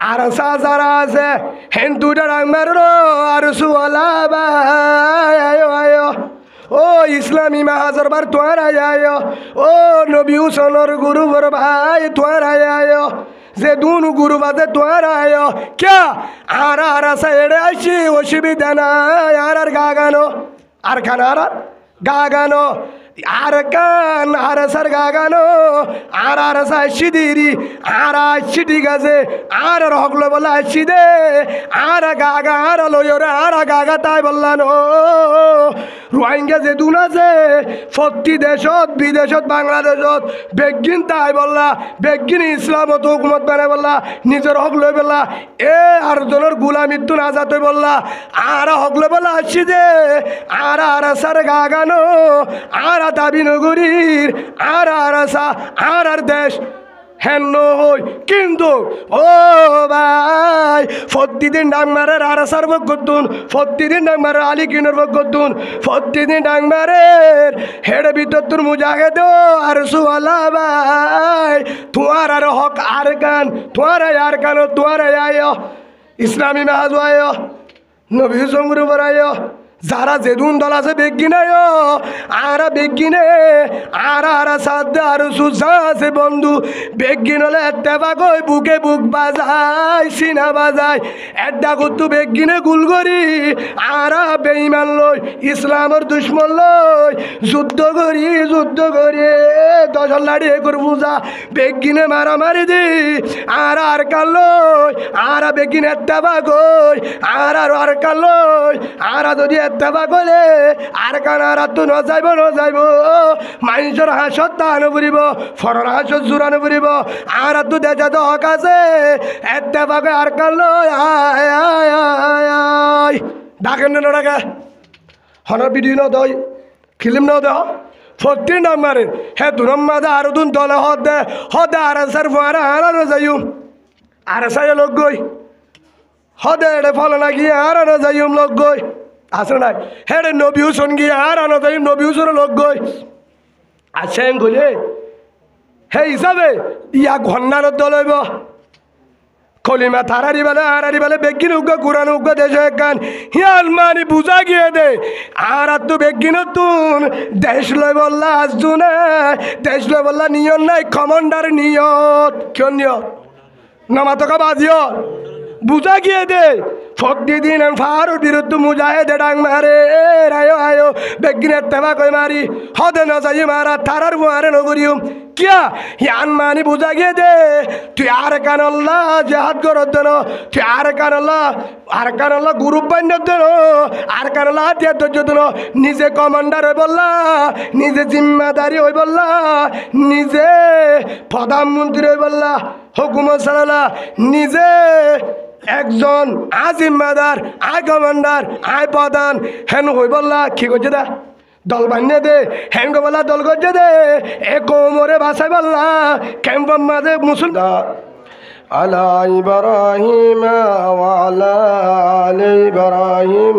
আর যারা আছে হিন্দুটা রাংমারো আর সুয়ালা ভাই আয়ো আয়ো ও ইসলামী মাহাজর বার তোয়ার আয়ো ও নবী হুসনর গুরু বর ভাই তোয়ার আয়ো যে দুনু গুরু বাদে তোয়ার আয়ো ক্যা আর সাইডে আসি অসুবিধা নাই আর গাগানো আর খান আর গাগানো আর কান আর সার গাগানো আর সাইসি দিরি আর আসছি ঠিক আছে আর হকলো বলে আসছি দে আর গাগা আর লয়রে আর গাগা তাই বললানো রোহিঙ্গা যে দুন আছে প্রতি দেশত বিদেশত বাংলাদেশত বেগিন তাই বললা বেগিন ইসলামত হুকুমত বানাই বললা নিজের হক লই বললা এ আর জনের গুলামিত্তু না যাতে বললা আর হক লই বলা আসছি দে আর সার গাগানো আর দাবি নগরীর আর দেশ হেন হই কিন্তু ও ভাই প্রতিদিন ডাংমারের আর সার বক করতুন প্রতিদিন ডাংমারের আলী কিনোর বক করতুন প্রতিদিন ডাংমারের হেড ভিতর তোর মুজাহিদ আর সুয়ালা ভাই তোমার আর হক আর কান তোমার আর কান তোমার আয় ইসলামী মাহাজ আয় নবী সংগুরু বরায় যারা যেদুন দল আছে বেগিনে আর বেগিনে আর সাধ্য আর সুসা আছে বন্ধু বেগিন হলে এত্তেবা কই বুকে বুক বাজায় সিনা বাজায় এড্ডা করতু বেগিনে গুলগরি আর বেইমান লই ইসলামের দুশ্মন লই যুদ্ধ করি দশল লাড়ি করে বুঝা বেগিনে মারামারি দি আর কাল লই আর বেগিন এত্তেবা কই আর কাল লই আর যদি এত্তেবা কইলে আর কান আর তো নজাইব মানুষের হাসত তাহানো ফুরিব ফরর হাসত জোরানো ফুরিব আর তো দেখা তো হক আছে এত্তেবা কই আর কাল লই আয় ডাকেন না ডাকে হনার ভিডিও ন দই ফিল্ম ন দেহ ফোর্টিন নাম্বারে হে দুরম মাদা আর দুন দলে হদে আর সার ফুয়ারা আর যাইম আর সাই লোক গই হদে এড়ে ফল না গিয়ে আর যাইম লোক গই আসে নাই হেড়ে নবী হুসন গিয়ে আর আনো যাইম নবী হুসন লোক গই আসেন গলে হে হিসাবে ইয়া ঘন্নার দলইব কলিমা তারারি বেলে বেগিন উগ্গ কুরান উগ্গ দেশ গান হিয়াল মানি বুঝা গিয়ে দে আর তো বেগিন তুন দেশ লই বললা আসজুনে দেশ লই বললা নিয়ত নাই কমান্ডার নিয়ত কেন নিয়ত নামাতকা বাজিও বুঝা গিয়ে দে ফকদি দিন ফারুর বিরুদ্ধে মুজাহিদ ডাং মারে আয়ো বেগিনের তেবা কই মারি হদে না যাই মারা তারার মারে নগরিয়ম কিয়া ইয়ান মানি বুঝা গিয়ে দে তুই আর কান আল্লাহ জিহাদ করত দেন তুই আর কান আল্লাহ গ্রুপ বান্ধ দেন আর কান আল্লাহ হাতিয়ার ধৈর্য দেন নিজে কমান্ডার হয়ে বললা নিজে জিম্মাদারি হয়ে বললা নিজে প্রধানমন্ত্রী হয়ে বললা হুকুমত চালালা নিজে একজন আজিম্মাদার আই কমান্ডার আই প্রধান হেন হই বললা কি করছে দা দল বানিয়ে দে হেন গো বললা দল করছে দে এ কোমরে বাসায় বললা ক্যাম্প মাঝে মুসলমান আলা ইব্রাহিম ওয়া আলা আলি ইব্রাহিম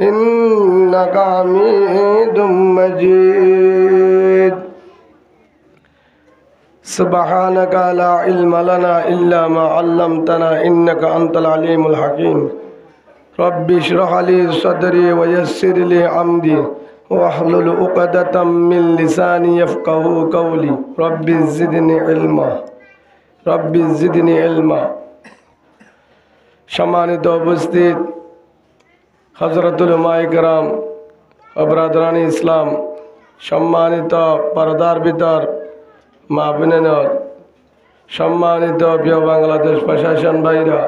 ইন্নাকা হামিদুম মাজিদ سبحانك لا علم لنا إلا ما علمتنا إنك أنت العليم الحكيم رب اشرح لي صدري ويسر لي أمري واحلل عقدة من لساني يفقهوا قولي رب زدني علما সম্মানিত উপস্থিত হযরতুল উলামায়ে কেরাম ব্রাদারানি ইসলাম সম্মানিত পর্দার ভিতর মা বোনেরা সম্মানিত প্রিয় বাংলাদেশ প্রশাসন ভাইরা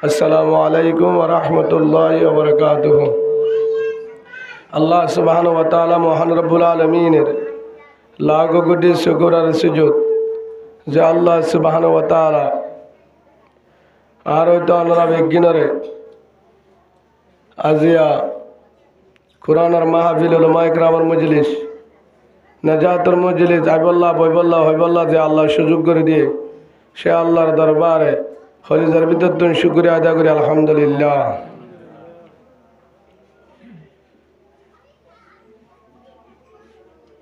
আসসালামু আলাইকুম ওয়া রাহমাতুল্লাহি ওয়া বারাকাতুহু আল্লাহ সুবহানাহু ওয়া তাআলা মহান রব্বুল আলামিনের লাখো কোটি শুকর আর সুজুদ যে আল্লাহ সুবহানাহু ওয়া তাআলা আর হয়তো আমরা বেগিনরে আজিয়া কোরআনের মাহফিল উলামায়ে কেরামের মজলিস নাজাতের মজলিস আইবল্লাহ বইবল্লাহ হইবল্লাহ যে আল্লাহ সুযোগ করে দিয়ে সে আল্লাহর দরবারে হলিজার ভিতর তুমি শুকরিয়া আদায় করি আলহামদুলিল্লাহ।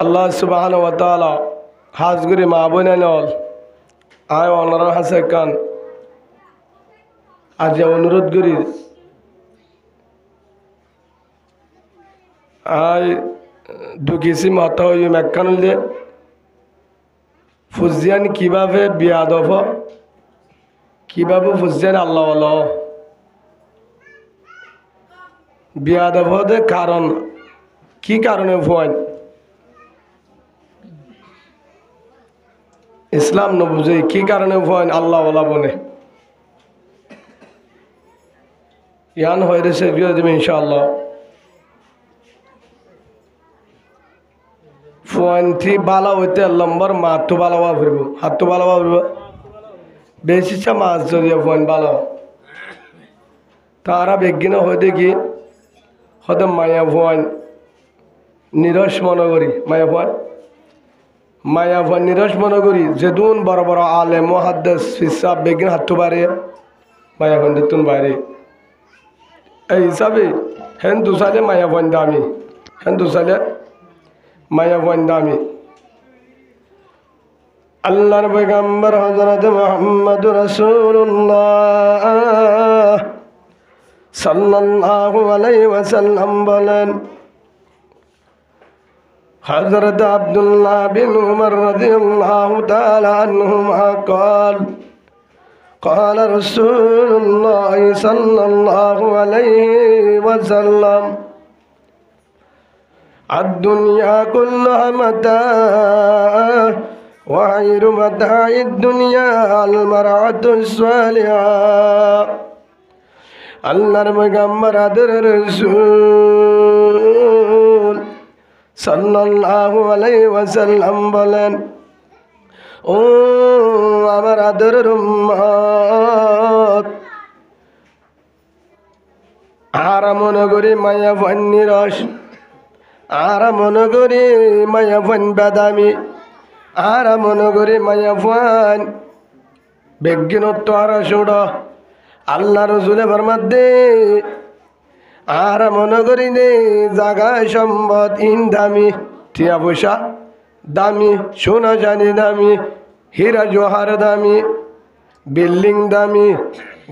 আল্লাহ সুবহানাহু ওয়া তাআলা হাজগুরি মা বোনেনল আয় অনার হাসে কান আজ অনুরোধ করি আই দুকিসি মত হই মেকানুল যে ফুজিয়ান কিভাবে বিয়াদব কিভাবে ফুজিয়ান আল্লাহ আল্লাহ বিয়াদব হতে কারণ কি কারণে ভয় ইসলাম ন বুঝে কি কারণে ভয় আল্লাহ আল্লাহ বলে ইয়ান হয়ে রেছে দেবে ইনশাআল্লাহ ফোনটি বালা হইতে লম্বর মাথু বালা হওয়া ফিরব হাতু বালা হওয়া ফিরব বেশি মাছ যদি ফোন বালা তারা বেগিন হয়ে দেখি হয়তো মায়া ফোন নিরস মনে করি মায়া ফোন নিরস মনে করি যেদুন বড় বড় আলে মহাদ্দেশ ফিসাব বেগিন হাতু বাড়ে মায়া ফোন দিতুন বাইরে এই হিসাবে হেন দুসালে মায়া ফোন দামি হেন দুসালে মায়া ফোন দামি আল্লাহর পয়গম্বর হযরত মুহাম্মদ রাসূলুল্লাহ সাল্লাল্লাহু আলাইহি ওয়াসাল্লাম বলেন হযরত আব্দুল্লাহ বিন উমর রাদিয়াল্লাহু তাআলা আনহুমা قال قال رسول الله صلى الله عليه وسلم الدنيا كلها متاع وخير متاع الدنيا المرأة الصالحة আল্লাহর পয়গম্বর আদরের রাসূল সাল্লাল্লাহু আলাইহি ওয়াসাল্লাম বলেন ও আমার আদরের উম্মত আরাম নগরী মায়া ফন্নি রস আরাম নগরী মায়া ফন বাদামি আরাম নগরী মায়া ফন বেজ্ঞানত আর সুড় আল্লাহ রসুলে ফরমাদে আরাম নগরী নে জাগা সম্পদ ইন দামি টিয়া পয়সা দামি সোনা জানি দামি হীরা জোহার দামি বিল্ডিং দামি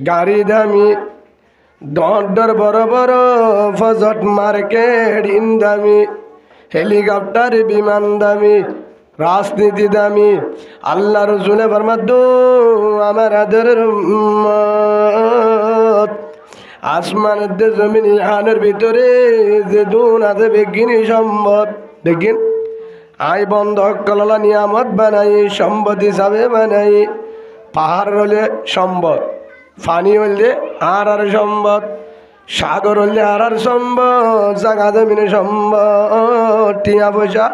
গাড়ি দামি দর বড় বড় ফজট মার্কেট ইন দামি হেলিকপ্টার বিমান দামি রাজনীতি দামি আল্লাহ রসুলে ফরমাদু আমার আদরের উম্মত আসমানের দে জমিন ইহানের ভিতরে যে দুন আছে বেগিনী সম্পদ বেগিন আই বন্ধ কললা নিয়ামত বানাই সম্পদ হিসাবে বানাই পাহাড় হলে সম্পদ পানি হলে আর সম্পদ সাগর হলে আর সম্পদ জাগা জমিনে সম্পদ টিয়া পয়সা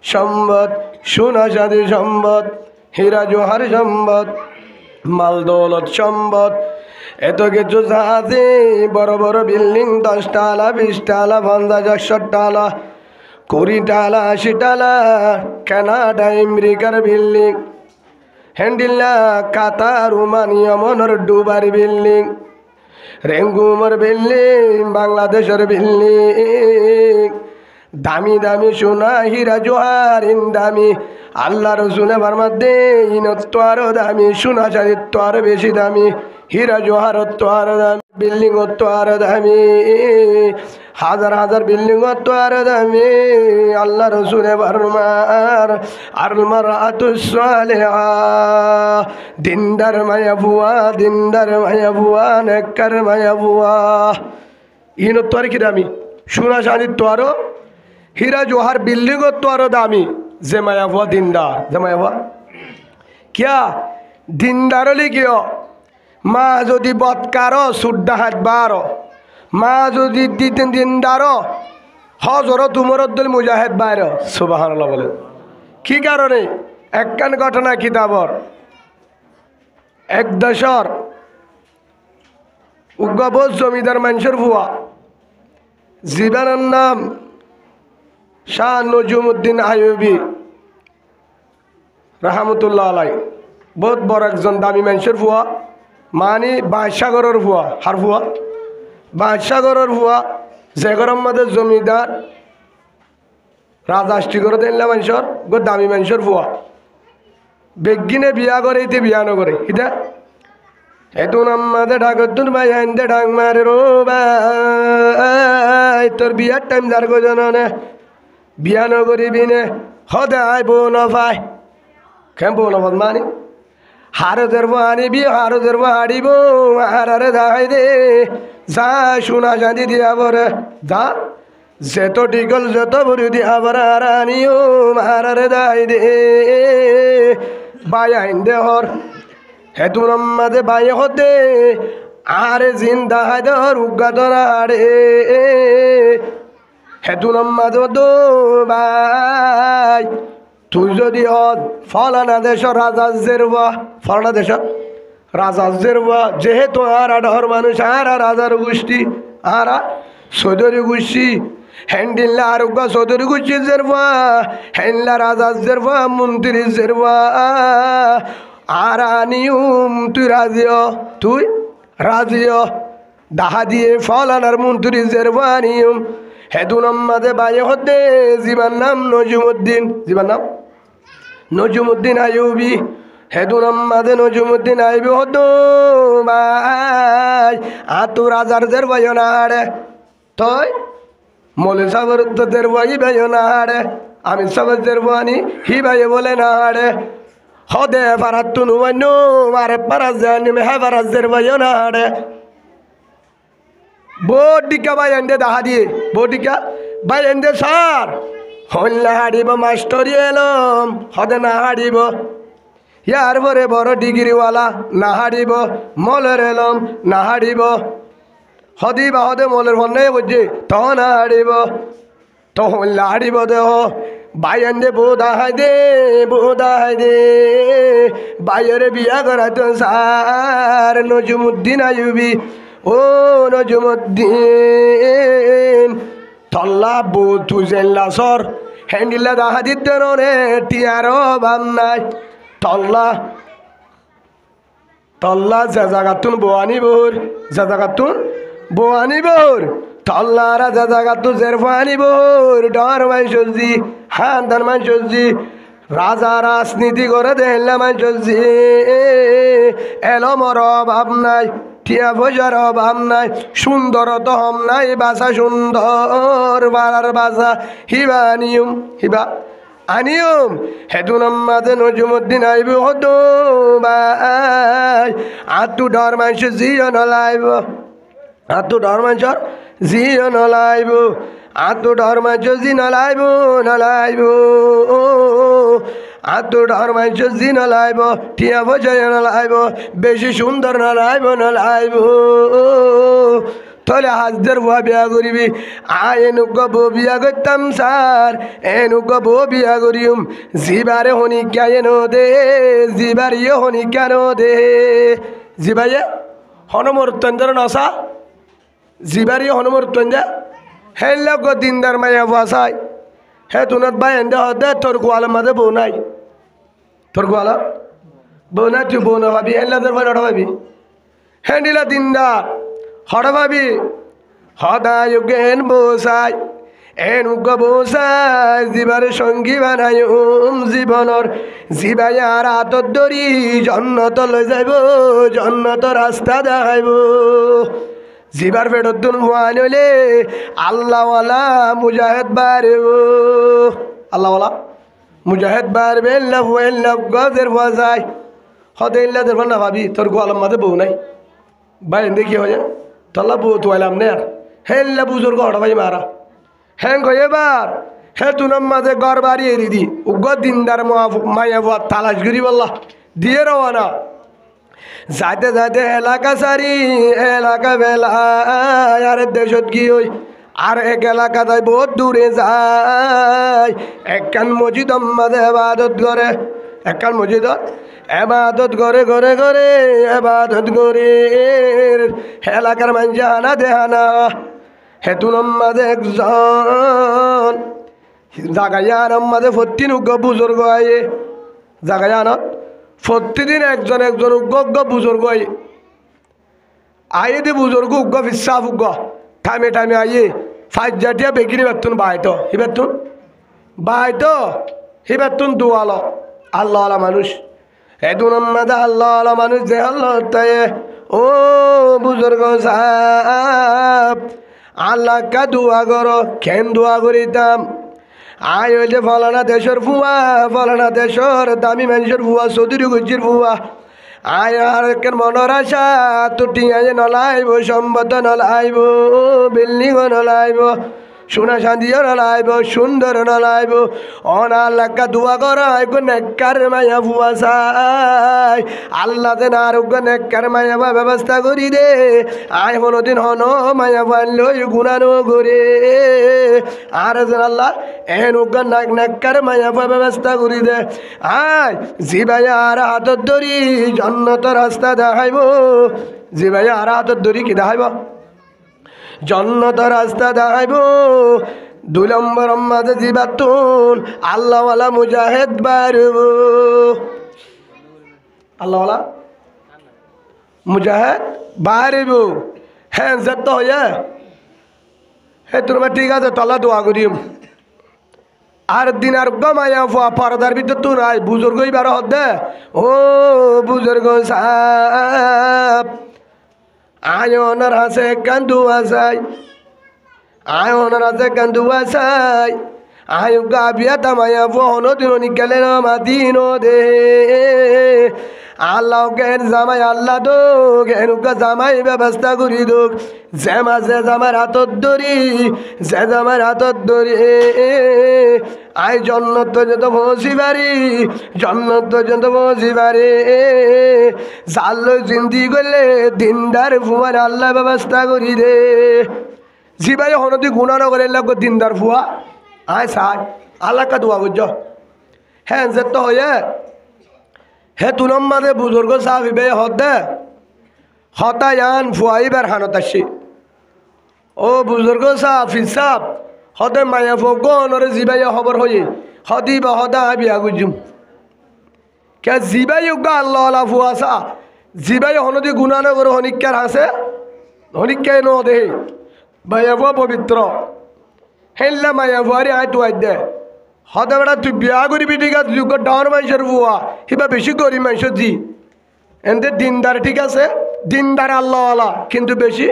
সম্পদ সোনা চাঁদি সম্পদ হীরা জোহার সম্পদ মাল দৌলত সম্পদ এত কিছু আছে বড় বড় বিল্ডিং 10 টালা 20 টালা 50 100 টালা 20 টালা 80 টালা কানাডা আমেরিকার বিল্ডিং হ্যান্ডিল্লা কাতার রোমানিয়া মনর ডুবার বিল্ডিং রেঙ্গুমর বিল্ডিং বাংলাদেশের বিল্ডিং দামি দামি সোনা হীরা জোহার ইন দামি আল্লাহ রসুলে ফরমাদে ইনত তো আরো দামি সোনা চাঁদি তো আরো বেশি দামি হীরা জোহার তো আরো দামি বিল্ডিং তো আরো দামি হাজার হাজার বিল্ডিং তো আরো দামি আল্লাহ রসুলে ফরমার আর মারাতুস সালিহা দিনদার মায়া বুয়া নেককার মায়া বুয়া ইনত তো আর কি দামি সোনা চাঁদি তো আরো হীরা জোহার বিল্ডিং তো আরো দামি যে মায়া ভুয়া দিনদার যে মায়া ভুয়া কিয়া দিনদার হলে কিয় মা যদি বৎকার সুড্ডা হাত বার মা যদি দিতেন দিনদার হজর তুমরদ্দুল মুজাহিদ বাইর সুবহানাল্লাহ বলে কি কারণে একখান ঘটনা কিতাবর এক দেশর উগ্রবোধ জমিদার মানুষের ভুয়া জীবনের নাম শাহ নজুমউদ্দিন আইয়ুবী রহমতুল্লাহ আলাই বহুত বড় একজন দামি মানুষের ভুয়া মানে বাদশাগরের ভুয়া হার ভুয়া বাদশাগরের ভুয়া যে গরম মধ্যে জমিদার রাজাষ্টি করে দিলে মানুষের গো দামি মানুষের ভুয়া বেগিনে বিয়া করে ইতে বিয়া নকরে ইতা এতু নাম্মাদে ঢাকতুন ভাই আইন্দে ঢাক মারে রো ভাই তোর বিয়ার টাইম যার গো জননে বিয়া নগরিবি নে হদে আই বউ নফাই কেম বউ নফত মানি হারো দেরবো আনিবি হারো দেরবো হারিব হারারে দাই দে যা সোনা চাঁদি দিয়া বরে যা যেত টিকল যত বুড়ি দিয়া বরে আর আনিও হারারে দাই দে বাই আইন দে হর হেতু নম্মাদে বাই হতে আরে জিন্দা হায়দর উগাদর আরে হেতু নম্মাদ দো ভাই তুই যদি হদ ফলানা দেশ রাজাজের বা ফলানা দেশ রাজাজের বা যেহেতু আর আডর মানুষ আর রাজার গোষ্ঠী আর সদরি গোষ্ঠী হ্যান্ডিল্লা আরোগ্য সদরি গোষ্ঠী জেরবা হ্যান্ডলা রাজাজ জেরবা মন্ত্রী জেরবা আর নিয়ম তুই রাজিও দাহা দিয়ে ফলানার মন্ত্রী জেরবা নিয়ম হেতু নম্মাদে বাই হতে জীবার নাম নজুমুদ্দিন জীবার নাম নজুমুদ্দিন আইবি হেতু নম্মাদে নজুমুদ্দিন আইবি হতো ভাই আতু রাজার দের ভাই না হাড়ে তই মলে সাবর তো দের ভাই ভাই না হাড়ে আমি সবার দের ভানি হি ভাই বলে না হাড়ে হদে পারাত তু নুবাইন মারে পারাজ জানি মে হ্যাঁ পারাজ দের ভাই না হাড়ে বোডিকা ভাই এন্ডে দাহা দিয়ে বোডিকা ভাই এন্ডে সার হল না হাড়িব মাস্টরি এলম হদে না হাড়িব ইয়ার পরে বড় ডিগ্রিওয়ালা না হাড়িব মলের এলম না হাড়িব হদি বা হদে মলের ফলে বুঝছি তহ না হাড়িব তখন না হাড়িব দেহ ভাই এন্ডে বোধাই দে বাইরে বিয়া করা তো সার নজুমুদ্দিন আইবি ও নজুমুদ্দিন তল্লা বো তুজেল্লা সর হ্যান্ডিল্লা দাহা দিতে রে টিয়ারও ভাব নাই তল্লা যা জাগাতুন বোয়ানি বোর যা জাগাতুন বোয়ানি বোর তল্লারা যা জাগাতুন জেরফানি বোর ডর মাই সজি হান্দার মাই সজি রাজা রাজনীতি করে দেহলা মাই সজি এলো মর ভাব নাই টিয়া পয়সার অভাব নাই সুন্দর তো হম নাই বাসা সুন্দর বাড়ার বাসা হিবা নিয়ম হিবা আনিয়ম হেতু নম্মাদে নজুমুদ্দিন আইবি হতো ভাই আতু ডর মানুষ জিও নলাইব আতু ডর মানুষর জিও নলাইব আতু ডর মানুষ জি নলাইব আতু ডর মানুষ জি নলাইব টিয়া পয়সা নলাইব বেশি সুন্দর নলাইব তলে হাজদের বুয়া বিয়া করিবি এনুক বউ বিয়া করতাম সার এনুক বউ বিয়া করিম জিবারে হনিকা এনো দে জিবার ইয়ে হনিকা নো দে জিবাইয়ে হনমরতন্দ্র নসা জিবার ইয়ে হনমরতন্দ্র হে লোক দিনদার মায়া বাসাই হে তুনত ভাই এন্দে হদে তোর গোয়াল মাঝে বউ নাই তোর গোয়াল বউ নাই তুই বউ না ভাবি হেল্লাদের ভাই নটা ভাবি হ্যান্ডিলা দিনদার হড় ভাবি হদায় জ্ঞান বসাই এনুক বসাই জীবার সঙ্গী বানাই জীবনর জীবাই আর হাতত ধরি জন্নত লৈ যাইব জন্নত রাস্তা দেখাইব জীবার পেটত দুন ভুয়ান হলে আল্লাহওয়ালা মুজাহিদ বাড়ব আল্লাহওয়ালা মুজাহিদ বাড়বে গজের ভুয়া যায় হদে ইল্লাদের না ভাবি তোর গোয়ালাম মাঝে বউ নাই ভাই দেখি হয়ে যায় তল্লা বউ তোয়াইলাম নে আর হেল্লা বুজুর্গ হঠাৎ ভাই মারা হ্যাং এবার হে তুনাম মাঝে ঘর বাড়ি দিদি উগ্র দিনদার মায়া তালাশ করি বললা দিয়ে রওনা যাইতে যাইতে এলাকা সারি এলাকা বেলা আর দেশত কি ওই আর এক এলাকা যায় বহুত দূরে যায় একখান মসজিদ মাঝে এবাদত করে একখান মসজিদত এবাদত করে ঘরে ঘরে এবাদত করে এলাকার মানুষ হানা দেহানা হেতুন মাঝে একজন জাগাইয়ান মাঝে ফত্তিন উগ্র বুজুর্গ আয়ে জাগাইয়ানত প্রতিদিন একজন উগ্র বুজুর্গ আয়ে দি বুজুর্গ উগ্র বিশ্বাস উগ্র টাইমে টাইমে আইয়ে ফাইজ জাতীয় বেগিনি বেতুন বাইতো হিবেতুন বাইতো হিবেতুন দুয়ালো আল্লাহ মানুষ হেতুন মাঝে আল্লাহ মানুষ যে আল্লাহ তাই ও বুজুর্গ সাহেব আল্লাহ কা দোয়া করো কেন দোয়া করিতাম আয় হইলে ফলানা দেশের ফুয়া ফলানা দেশের দামি মানুষের ফুয়া চৌধুরী গুজির ফুয়া আয় আর কেন মনের আশা তুটি আয় নলাইব সম্পদ নলাইব বিল্ডিং নলাইব সোনা শান্তিও নলাইব সুন্দর নলাইব অন আল্লাহকে দোয়া করা আইগো নেককার মায়া ফুয়া চাই আল্লাহ যেন আরোগ্য নেককার মায়া বা ব্যবস্থা করি দে আয় কোনোদিন হন মায়া পাইলই গুণানো করে আর যেন আল্লাহ এন উগ্র নেককার মায়া বা ব্যবস্থা করি দে আয় জি ভাই আর হাতত ধরি জন্নত রাস্তা দেখাইব জি ভাই আর হাতত ধরি কি দেখাইব জন্নত রাস্তা দেখাইব 2 নম্বর মাঝে জীবাতুন আল্লাহওয়ালা মুজাহিদ বাড়ব আল্লাহওয়ালা মুজাহিদ বাড়ব হ্যাঁ যেত হয়ে হে তোমার ঠিক আছে তলা দোয়া করিম আর দিন আর গমায়া ফুয়া পর্দার ভিতর তো নাই বুজুর্গই বার হদে ও বুজুর্গ সাহেব আয়নার হাসে কান্দু আসাই আয়নার হাসে কান্দু আসাই আয় গাবিয়া তামায়া ফোন দিন গেলে না মাদিন দে আল্লাহ জ্ঞান জামাই আল্লাহ দো জ্ঞানুকা জামাই ব্যবস্থা করি দোক যে মাঝে জামার হাতত ধরি যে জামার হাতত ধরি আয় জন্নত পর্যন্ত পৌঁছি পারি জন্নত পর্যন্ত পৌঁছি পারি জাল্লো জিন্দি করলে দিনদার ফুয়ার আল্লাহ ব্যবস্থা করি রে জি ভাই হনদি গুণা নগরের লাগো দিনদার ফুয়া আয় সাই আল্লাহ কা দোয়া বুঝ হ্যাঁ যে তো হয়ে হে তুলম মাঝে বুজুর্গ সাহিবে হদে হতায়ান ফুয়াইবার হানত আসি ও বুজুর্গ সাহিব সাহ হদে মায়া ফোগনরে জিবাই খবর হয়ে হদি বা হদা বিয়া গুজুম কে জিবাই উগা আল্লাহ আল্লাহ ফুয়া সা জিবাই হনদি গুণানগর হনিকার হাসে হনিকায় ন দেহে মায়া ফুয়া পবিত্র হেল্লা মায়া ফুয়ারি আয় তু আই দে হদে বেড়া তুই বিয়া করবি ঠিক আছে তুই ডাওয়ার মানুষের বুয়া হিবা বেশি গরিব মানুষের জি এতে দিনদার ঠিক আছে দিনদার আল্লাহ আল্লাহ কিন্তু বেশি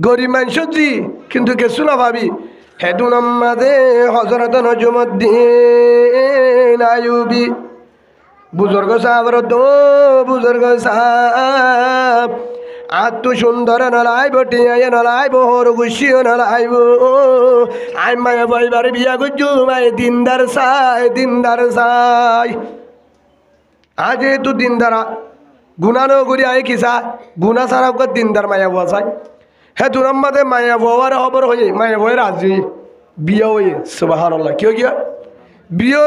গরিব মানুষের জি কিন্তু কিছু না ভাবি হেদু নামাজে হজরত নজমুদ্দিন আইয়ুবী বুজুর্গ সাহেবর তো বুজুর্গ সাহেব আত্ম সুন্দর নলাইব টিয়াই নলাইব হর গুছিও নলাইব আই মায়া বইবার বিয়া গুজু মাই দিনদার সাই আজ তু দিনদারা গুণা ন করি আই কিসা গুণা সারা দিনদার মায়া বুয়া চাই হে দু নম্বরে মায়া বুয়ার খবর হয়ে মায়া বইয়ের আজি বিয়া হয়ে সুবহানাল্লাহ কিয় গিয়া বিয়ে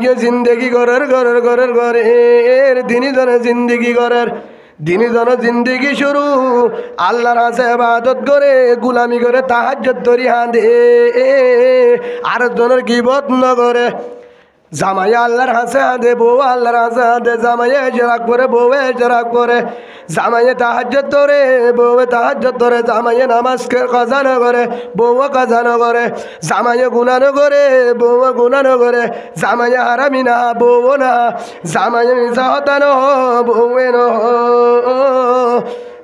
গিয়ে জিন্দগি ঘরের দিনই জনে জিন্দগি ঘরের দিনই জনে জিন্দগি শুরু আল্লাহর হাসে ইবাদত করে গুলামি করে তাহাজ্জুদ ধরি হাঁদে আর জনের গিবত ন করে জামাই আল্লাহর হাসে হাঁদে বউ আল্লাহর হাসে হাঁদে জামাই এজরাক করে বউ এজরাক করে জামাইয়ে তাহাজ্জুদ ধরে বউ তাহাজ্জুদ ধরে জামাইয়ে নামাজ কাজা না করে বউ কাজা না করে জামাইয়ে গুনাহ না করে বউ গুনাহ না করে জামাইয়ে হারামি না বউ না জামাইয়ে মিসাহতা না বউ না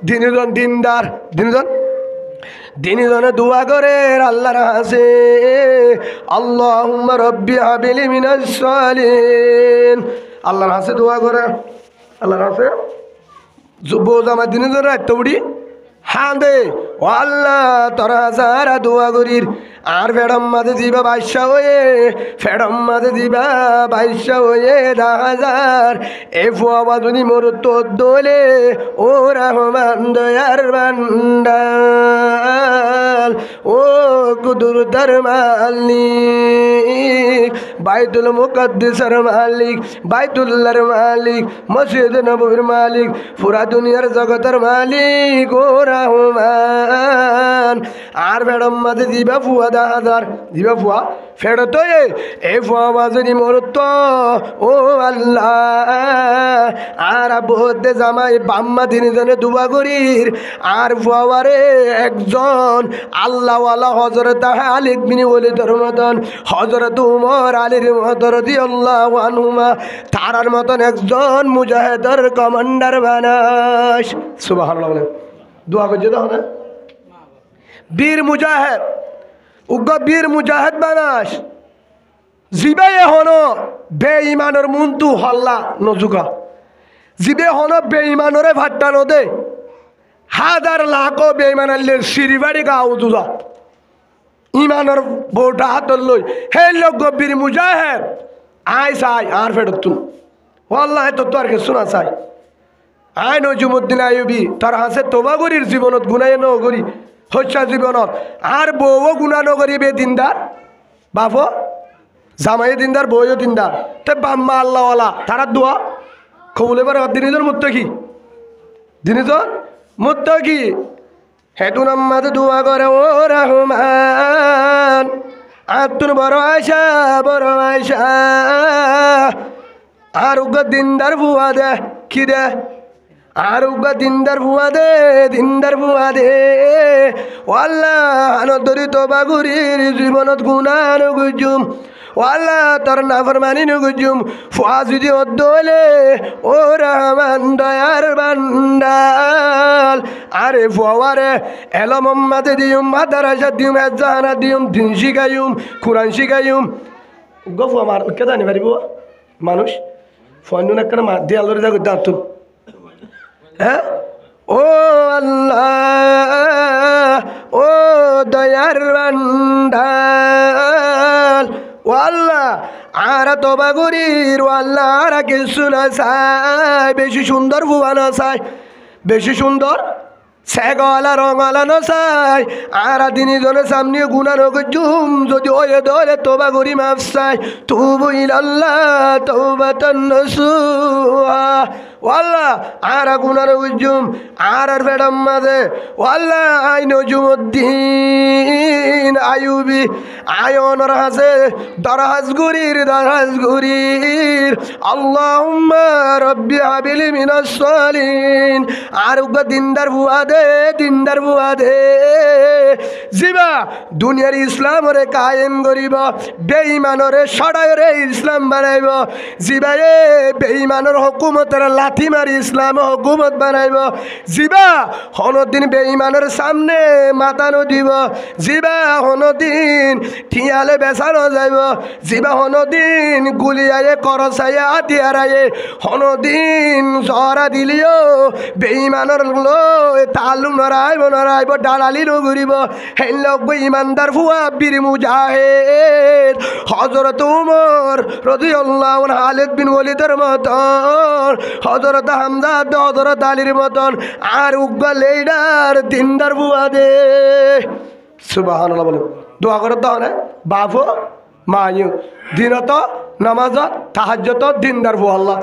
দিনজন দিনদার দিনজনে দোয়া করে আল্লাহর হাসে আল্লাহুম্মা রাব্বি হাবিলি মিনাস সালিহিন আল্লাহর হাসে দোয়া করে আল্লাহর হাসে যুব জামা দিনজনে একটা বুড়ি হাঁ দে ও আল্লাহ তোরা যারা দোয়া করির আর ফেডম মাঝে দিবা 22 হয়ে ফেডম মাঝে দিবা 22 হয়ে 10,000 এ ফুয়া যদি মোর তো দোলে ও রহমান দয়ার বান্দাল ও কুদরতের মালিক বাইতুল মুকদ্দিসের মালিক বাইতুল্লাহর মালিক মসজিদ নববীর মালিক পুরা দুনিয়ার জগতের মালিক ও রহমান আর ফেডম মাঝে দিবা ফুয়া 10,000 দিবা ফুয়া ফেরত এ ফুয়া বাজনি মরত ও আল্লাহ আর আবহতে জামাই বাম্মা তিনজনে দুবা করির আর ফুয়ারে একজন আল্লাহওয়ালা হজরত আলী বিন ওয়ালিদের মতন হজরত উমর আলী আলীর মতো রাদিয়াল্লাহু আনহুমা তারার মতন একজন মুজাহিদের কমান্ডার বানাস। সুবহানাল্লাহ বলেন। দোয়া করছে তো না, বীর মুজাহিদ উগ্র বীর মুজাহিদ বানাস। জিবে হনো বেঈমানের মুন্তু হল্লা নজুকা, জিবে হনো বেঈমানরে ভাট্টা নদে হাজার লাখ বেঈমানাল্লের সিরিবাড়ি গাও দুজা ইমানের বউটা হাতর লই হে লোক বীর মুজাহিদ আয় চাই আর ফেরত তুন ওয়াল্লাহ তো আর কিছু না চাই। আয় নজুমুদ্দিন আইয়ুবী তার হাসে তোবাগরির জীবনত গুনাই নগরী হত্যা জীবনত আর বউও গুণা নগরী বে দিনদার বাপ জামাই দিনদার বউও দিনদার তে বাম্মা আল্লাহওয়ালা তারা দোয়া কবুল এবার দিনজন মুত্তাকি দিনজন মুত্তাকি হেতু নাম্মাতে দোয়া করে ও রহমান আতুন বড় আশা আর উগ্র দিনদার বুয়া দে কি দে আর উগ্র দিনদার বুয়া দে ওয়াল্লাহ আনদরি তোবাগুরির জীবনত গুনাহ নগুজুম ওয়াল্লাহ তোর নাফরমানি নগুজুম ফুয়া যদি অদ্দলে ও রহমান দয়ার বান্দাল আরে ফুয়ারে এলো মোহাম্মদে দিউম মাদ্রাসা দিউম এজাহানা দিউম দিন শিখাইম কোরআন শিখাইম গফু আমার কে জানি পারিব মানুষ ফোন একটা মা দিয়ে আলোরে যা করতে আতুন হ্যাঁ ও আল্লাহ ও দয়ার বান্দাল ও আল্লাহ আর তোবাগুরির ও আল্লাহ আর কিছু না চাই বেশি সুন্দর ভুয়া না চাই বেশি সুন্দর সেগলা রঙালা না চাই আর দিনই জনে সামনে গুণা নগজুম যদি ওয়ে দলে তোবাগুরি মাফ চাই তুবু ইলাল্লাহ তাওবাতান নাসুহা ওয়াল্লাহ আর গুণা নগজুম আর বেডাম মাঝে ওয়াল্লাহ আই নজুমুদ্দিন আইয়ুবী আয়নর হাসে দরহাজগুরির আল্লাহুম্মা রব্বি হাবিলি মিনাস সালিহিন আর উগ্র দিনদার বুয়া দে জিবা দুনিয়ার ইসলামরে কায়েম করিব বেঈমানরে সড়ায়রে ইসলাম বানাইব জিবায়ে বেঈমানের হুকুমতের লাথি মারি ইসলাম হুকুমত বানাইব জিবা হনদিন বেঈমানের সামনে মাথা নদিব জিবা হনদিন ঠিয়ালে বেসানো যাইব জিবা হনদিন গুলিয়ায়ে করসায়ে আতিয়ারায়ে হনদিন জহরা দিলিও বেঈমানের লয় তালু নরাইব ডালালি নগরিব হেন লোক ইমানদার ফুয়া বীর মুজাহিদ হযরত উমর রাদিয়াল্লাহু আনহু খালিদ বিন ওয়ালিদের মতন হযরত হামজা হযরত আলীর মতন আর উগ্র লেডার দিনদার ফুয়া দে সুবহানাল্লাহ বলে দোয়া করে দাও না বাপু মায়ু দিনত নামাজ তাহাজ্জুদ দিনদার ফুয়া আল্লাহ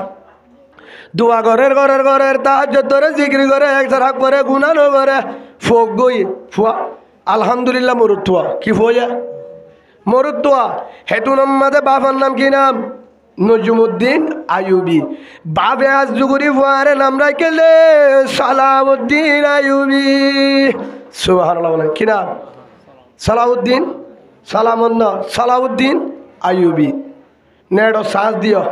দোয়া ঘরের তাহাজ্জুদ করে জিকির করে একসাথে করে গুনাহ ন করে ফোক গই ফুয়া আলহামদুলিল্লাহ মরুতুয়া কি ফুয়া মরুতুয়া হেতু নাম্মাদে বাবার নাম কি নাম নজুমুদ্দিন আইয়ুবী বাবে আজ জুগুরি ফুয়ারে নাম রাখলে সালাউদ্দিন আইয়ুবী সুবহানাল্লাহ বলেন কি নাম সালাউদ্দিন সালাউদ্দিন আইয়ুবী নেড়ো সাজ দিও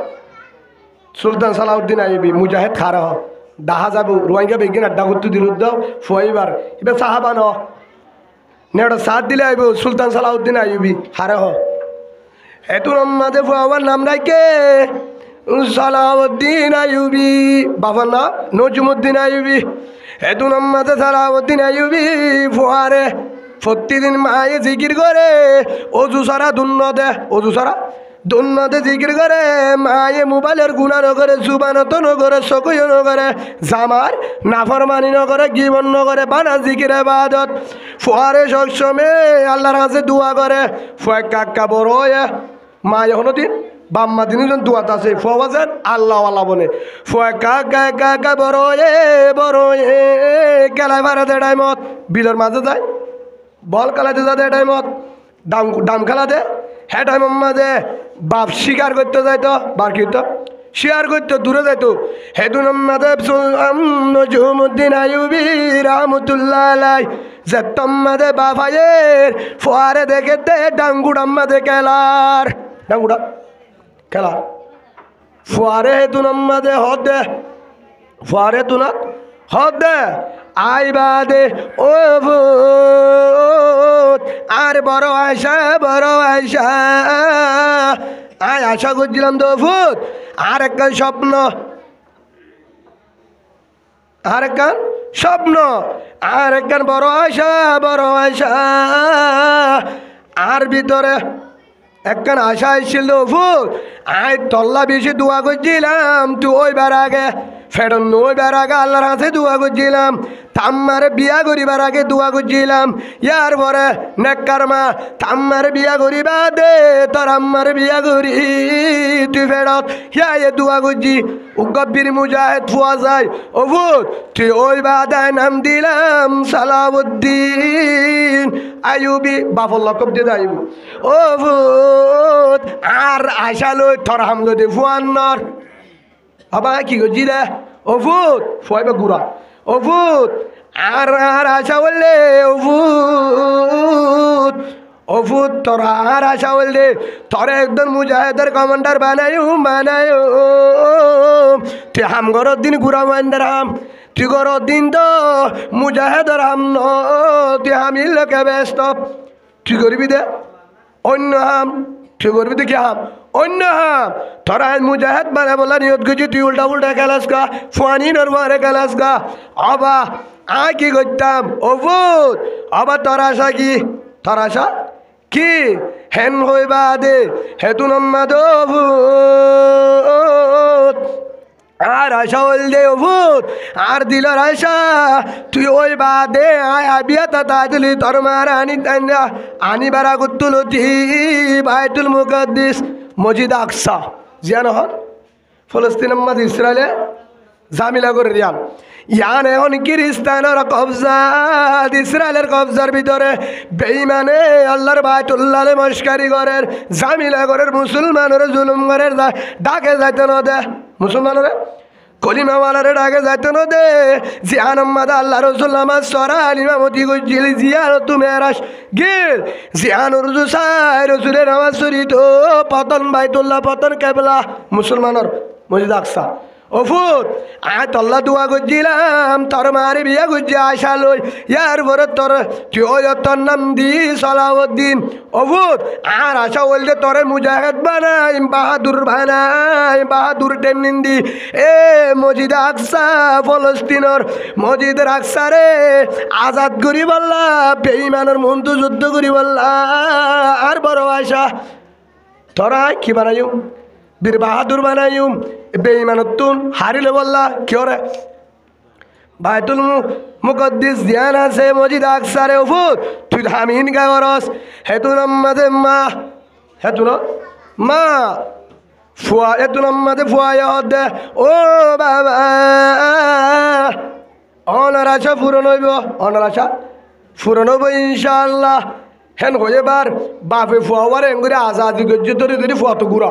সুলতান সালাউদ্দিন আইয়ুবী মুজাহিদ খারা হ ডাহা যাব রোহিঙ্গা বেগিন আড্ডা করতে দিল দাও ফুয়াইবার এবার সাহাবা ন নেড়ো সাথ দিলে আইব সুলতান সালাউদ্দিন আইয়ুবী হারা হ এত নামাজে ফুয়াবার নাম রাখে সালাউদ্দিন আইয়ুবী বাবার নাম নজুমুদ্দিন আইয়ুবী এত নামাজে সালাউদ্দিন আইয়ুবী ফুয়ারে প্রতিদিন মায়ে জিকির করে অজু সারা দুন্ন দে অজু সারা দুন্নতে জিকির করে মায়ে মোবাইলের গুণা নকরে জুবানত নকরে চকুয় নকরে জামার নাফরমানি নকরে গিবন নকরে বানা জিকির ইবাদত ফুয়ারে সবসময় আল্লাহর কাছে দোয়া করে ফুয়া কাকা বড় হয়ে মায়ে হনদিন বাম্মা দিনজন দোয়াত আছে ফুয়া বাজেন আল্লাহ আল্লাহ বলে ফুয়া কাকা বড় হয়ে খেলায় পারে দেড়াই মত বিলের মাঝে যায় বল খেলাতে যায় দেড়াই মত ডাম খেলা দে হ্যাঁ টাইম মাঝে বাপ শিকার করতে যাইতো বার কিতো শিকার করতো দূরে যাইতো হেদুন নজুমুদ্দিন আইয়ুবী রাহমাতুল্লাহ আলাইহি যেতম্মাদে বাফায়ের ফোয়ারে দেখে দে ডাঙ্গুড়াম্মাদে কেলার ডাঙ্গুড়া খেলা ফুয়ারে হেতু নামাজে হদ দে ফুয়ারে তুনাত হদ দে আইবা দে ও ভূত আর বড় আয়সা আয় আশা করছিলাম তো ভূত আর একটা স্বপ্ন আর একখান বড় আশা আর ভিতরে একখান আশা আসছিল ভূত আয় তল্লা বেশি দোয়া করছিলাম তুই ওইবার আগে ফেরন ওইবার আগে আল্লাহর হাতে দোয়া করছিলাম তাম্মারে বিয়া করিবার আগে দোয়া করছিলাম ইয়ার পরে নেককার মা তাম্মারে বিয়া করিবা দে তোর আম্মার বিয়া করি তুই ফেরত ইয়া দোয়া করছি গব্বির মুজাহিদ ফুয়া যায় ও ভূত তুই ওই বাদায় নাম দিলাম সালাউদ্দিন আইয়ুবি বাফর লকব দিয়ে যাইব ও ভূত আর আশা লই তোর হামলো দে ফুয়ান্নর আবার কি করছি রে ও ভূত ফুয়াইবে গুড়া ও ভূত আর আশা বললে ও ভূত তোরা আর আশা বললে তোরা একদম মুজাহিদের কমান্ডার বানায়ু তুই হাম গরর দিন গুড়া মান্ডার হাম তুই গরর দিন তো মুজাহিদের হাম ন তুই হামিল লোকে ব্যস্ত তুই করবি দে অন্য হাম তুই করবি তো কি হাম অন্য হাম তোরা মুজাহিদ মানে বলা নিয়ত করছি তুই উল্টা খেলাস গা ফুয়ানি নরমারে খেলাস গা আবা আয় কি করতাম ও ভূত আবার তোর আশা কি হেন হইবা দে হেতু নম্মা দো ভূত আর আশা হইল দে ও ভূত আর দিলর আশা তুই ওই বাদে আয় আবিয়া তা দিলি তোর মার আনি বারা গুত্তুলতি বাইতুল মুকাদ্দিস মসজিদ আকসা জিয়ান হন ফলস্তিন ইসরায়েলে জামিলা করে রিয়ান ইয়ান এখন খ্রিস্টানের কবজা ইসরায়েলের কবজার ভিতরে বেঈমানে আল্লাহর বাইতুল্লাহ মস্কারি করের জামিলা করের মুসলমানের জুলুম করের ডাকে যাইতে না দে মুসলমানের কলিমাওয়ালারে ডাকে যাইতে না দে জিয়ান আম্মাদ আল্লাহ রসুল আমার সরা আলিমামতি গজিল জিয়ান তুমি রাস গিল জিয়ান রসুল সাই রসুলের নামাজ শরীত পতন বাইতুল্লাহ পতন কেবলা মুসলমানের মসজিদ আকসা ও ভূত আয় তল্লা দোয়া করছিলাম তোর মারে বিয়া করছি আশা লই ইয়ার পরে তোর তুই ওই তোর নাম দি সালাউদ্দিন ও ভূত আর আশা বলতে তোরে মুজাহিদ বাহাদুর টেনিন দি এ মসজিদ আকসা ফলস্তিনের মসজিদ আকসা রে আজাদ করি বললা বেঈমানের মন্ত যুদ্ধ করি বললা আর বড় আশা তোরা কি বানাইম বীর বাহাদুর বানাইম বেঈমানতুন হারিলে বললা কিয় রে বাইতুল মুকদ্দিস ধ্যান আছে মসজিদ আকসা রে ভূত তুই হামিন গাওয়ারস হেতু নামাজে মা ফুয়া হেতু নামাজে ফুয়া দে ও বাবা অনার আশা পূরণ হইব ইনশাআল্লাহ হেন হয়ে বার বাপে ফুয়ার এঙ্গুরে আজাদি গজ্জে ধরে ফুয়া তো গুড়া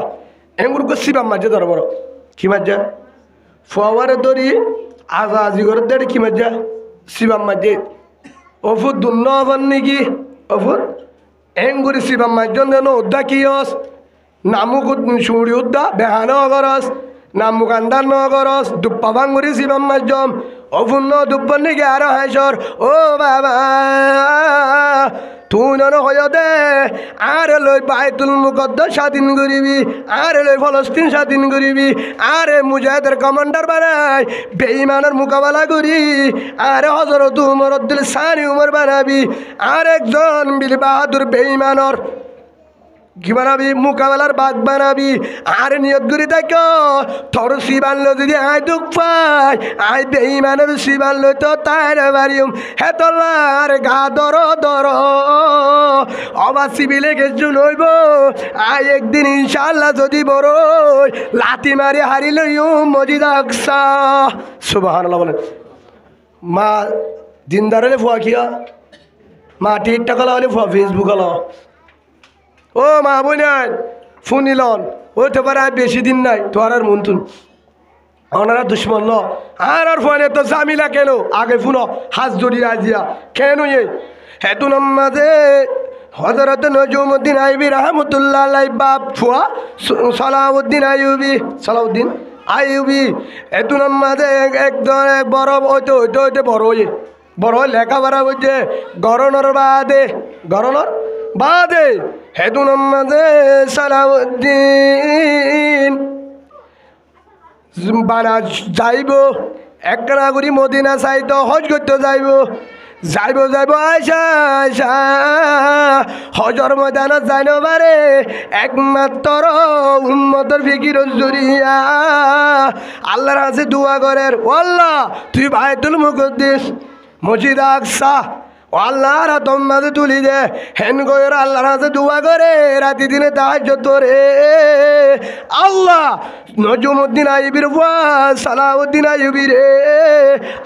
এঙ্গুর সিবাম মাঝে ধর বড় কি মাঝে ফুয়ারে ধরি আজাদি করে দেড় কি মাঝে সিবাম মাঝে অফুত দুন্ন হবার নাকি অফুত এঙ্গুরি সিবাম মাঝজন দেন উদ্দা কি হস নামুক সুড়ি উদ্দা বেহানো অগরস নামুক আন্দার নগরস দুপ্পা ভাঙ্গুরি সিবাম মাঝম অফুন্ন দুপ্পর নাকি আরো হাইসর ও বাবা তুই নন হয়ে দে আর লই বাইতুল মুকদ্দাস স্বাধীন করিবি আর লই ফলস্তিন স্বাধীন করিবি আরে মুজাহিদের কমান্ডার বানাই বেঈমানের মোকাবেলা করি আরে হযরত উমর আব্দুল সানি উমর বানাবি আর একজন বীর বাহাদুর বেঈমানের কি বানাবি মোকাবেলার বাঘ বানাবি আর নিয়ত করি থাকো তোর শিবানলো যদি আয় দুঃখ পাই আয় বেঈমানের শিবানলো তো তাই বাড়িম হেতলার গা দর অবা সিবিলে গেছু নইব আয় একদিন ইনশাআল্লাহ যদি বড় লাতি মারি হারিলইম মসজিদ আকসা সুবহানাল্লাহ বলেন মা দিনদার হলে ফুয়া কিয়া মা টিকটক হলে ফুয়া ফেসবুক হলো ও মা বোনান ফুনিলন হইতে পারে বেশি দিন নাই তোর আর মন্তুন ওনারা দুশ্মন ন আর ফোনে তো জামিলা কেন আগে ফুনো হাজ ধরি রাজিয়া কেন এ হেতু নামাজে হযরত নজমুদ্দিন আইয়ুবী রাহমাতুল্লাহ আলাইহি বাপ ফুয়া সালাউদ্দিন আইয়ুবী সালাউদ্দিন আইয়ুবী এতুন মাঝে একজন বড় হইতে বড় লেখাপড়া হইছে গরনর বাদে হেতুন মাঝে সালাউদ্দিন বানা যাইব একরা করি মদিনা চাইতো হজ করতে যাইব আয়সা হজর ময়দানত যাই নবারে একমাত্র উম্মতের ফিকির জুরিয়া আল্লাহর কাছে দোয়া করেন ও আল্লাহ তুই বাইতুল মুকদ্দিস মসজিদ আকসা ও আল্লাহর হাতম মাঝে তুলি দে হেন গয়ের আল্লাহর কাছে দোয়া করে রাতি দিনে তাহাজ্জুদ করে আল্লাহ নজমুদ্দিন আইয়ুবীর ওয়া সালাউদ্দিন আইয়ুবী রে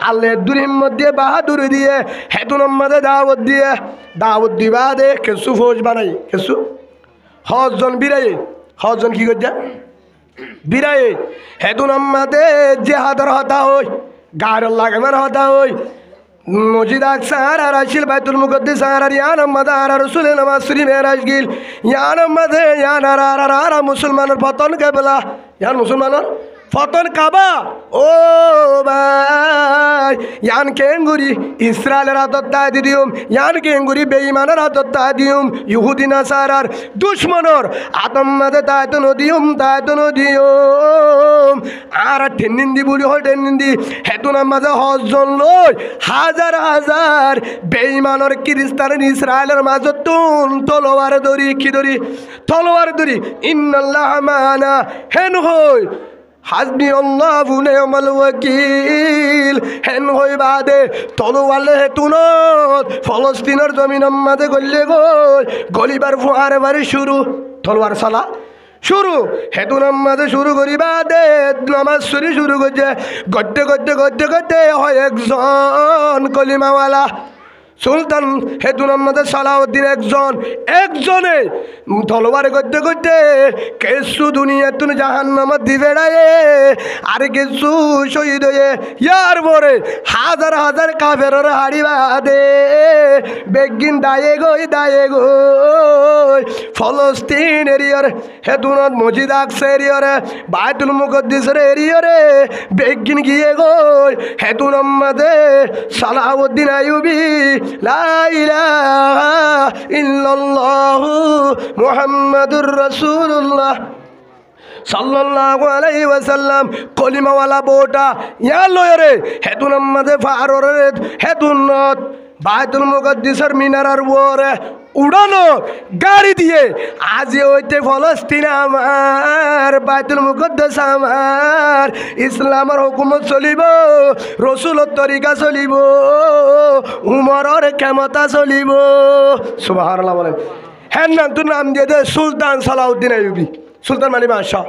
আল্লাহ দুনিয়ার মধ্যে বাহাদুর দিয়ে হেতুন মাঝে দাওয়াত দিবা দে কিছু ফৌজ বানাই কিছু হজন কি করছে বিরাই হেতুন মাঝে জেহাদর হতা হই গার লাগামের হতা হই মসজিদ আকসা আর আসিল বাইতুল মুকদ্দিস আর ইয়ান আহমদ আর রাসূল নামাজ শরীফ মেরাজ গিল ইয়ান আহমদ ইয়ান আর মুসলমানের পতন কেবলা ইয়ান মুসলমানের পতন কাবা ও ভাই ইয়ান কেঙ্গুরি ইসরায়েলের হাতত তাই দিউম ইয়ান কেঙ্গুরি বেঈমানের হাতত তাই দিউম ইহুদি নাসারার দুশমনর আতম মাঝে তাই তো নদিউম আর টেন্নিন্দি বলি হল টেন্নিন্দি হেতুন মাঝে হজন লই হাজার বেঈমানের খ্রিস্টান ইসরায়েলের মাঝে তুন তলোয়ার ধরি ইন্নাল্লাহ মানা হেন হই হাসবি আল্লাহু নি'মাল ওয়াকিল হেন হই বাদে তলোয়ালে হেতুনত ফলস্তিনের জমিনের মাঝে গলিবার ফুয়ারে বাড়ি শুরু তলোয়ার সালা শুরু হেতু নামাজে শুরু করিবা দে নামাজ শুরু করছে গদ্যে হয় একজন কলিমাওয়ালা সুলতান হেতু নামাজে সালাউদ্দিন একজনে তলোয়ার গদ্যে কিছু দুনিয়া তুন জাহান্নামে দিবে আর কিছু শহীদ হয়ে ইয়ার পরে হাজার কাফেরের হাড়িবা দে বেগিন দায়ে গই ফলস্তিন এরিয়ার হেতুনত মসজিদ আকসা এরিয়ারে বাইতুল মুকদ্দিসের এরিয়ারে বেগিন গিয়ে গই হেতু নামাজে সালাউদ্দিন আইয়ুবী লা ইলাহা ইল্লাল্লাহু মুহাম্মাদুর রাসূলুল্লাহ সাল্লাল্লাহু আলাইহি ওয়াসাল্লাম কলিমাওয়ালা বোটা ইয়া লয়রে হেতুন মাঝে ফাররে হেতুনত বাইতুল মুকদ্দিসের মিনারার ওরে উড়ানো গাড়ি দিয়ে আজি হইতে ফলস্তিন আমার বাইতুল মুকদ্দাস আমার ইসলামের হুকুমত চলিব রসুলের তরিকা চলিব উমরের ক্ষমতা চলিব সুবহানাল্লাহ বলেন হ্যাঁ নাম তোর নাম দিয়ে দে সুলতান সালাউদ্দিন আইয়ুবী সুলতান মানে বাদশাহ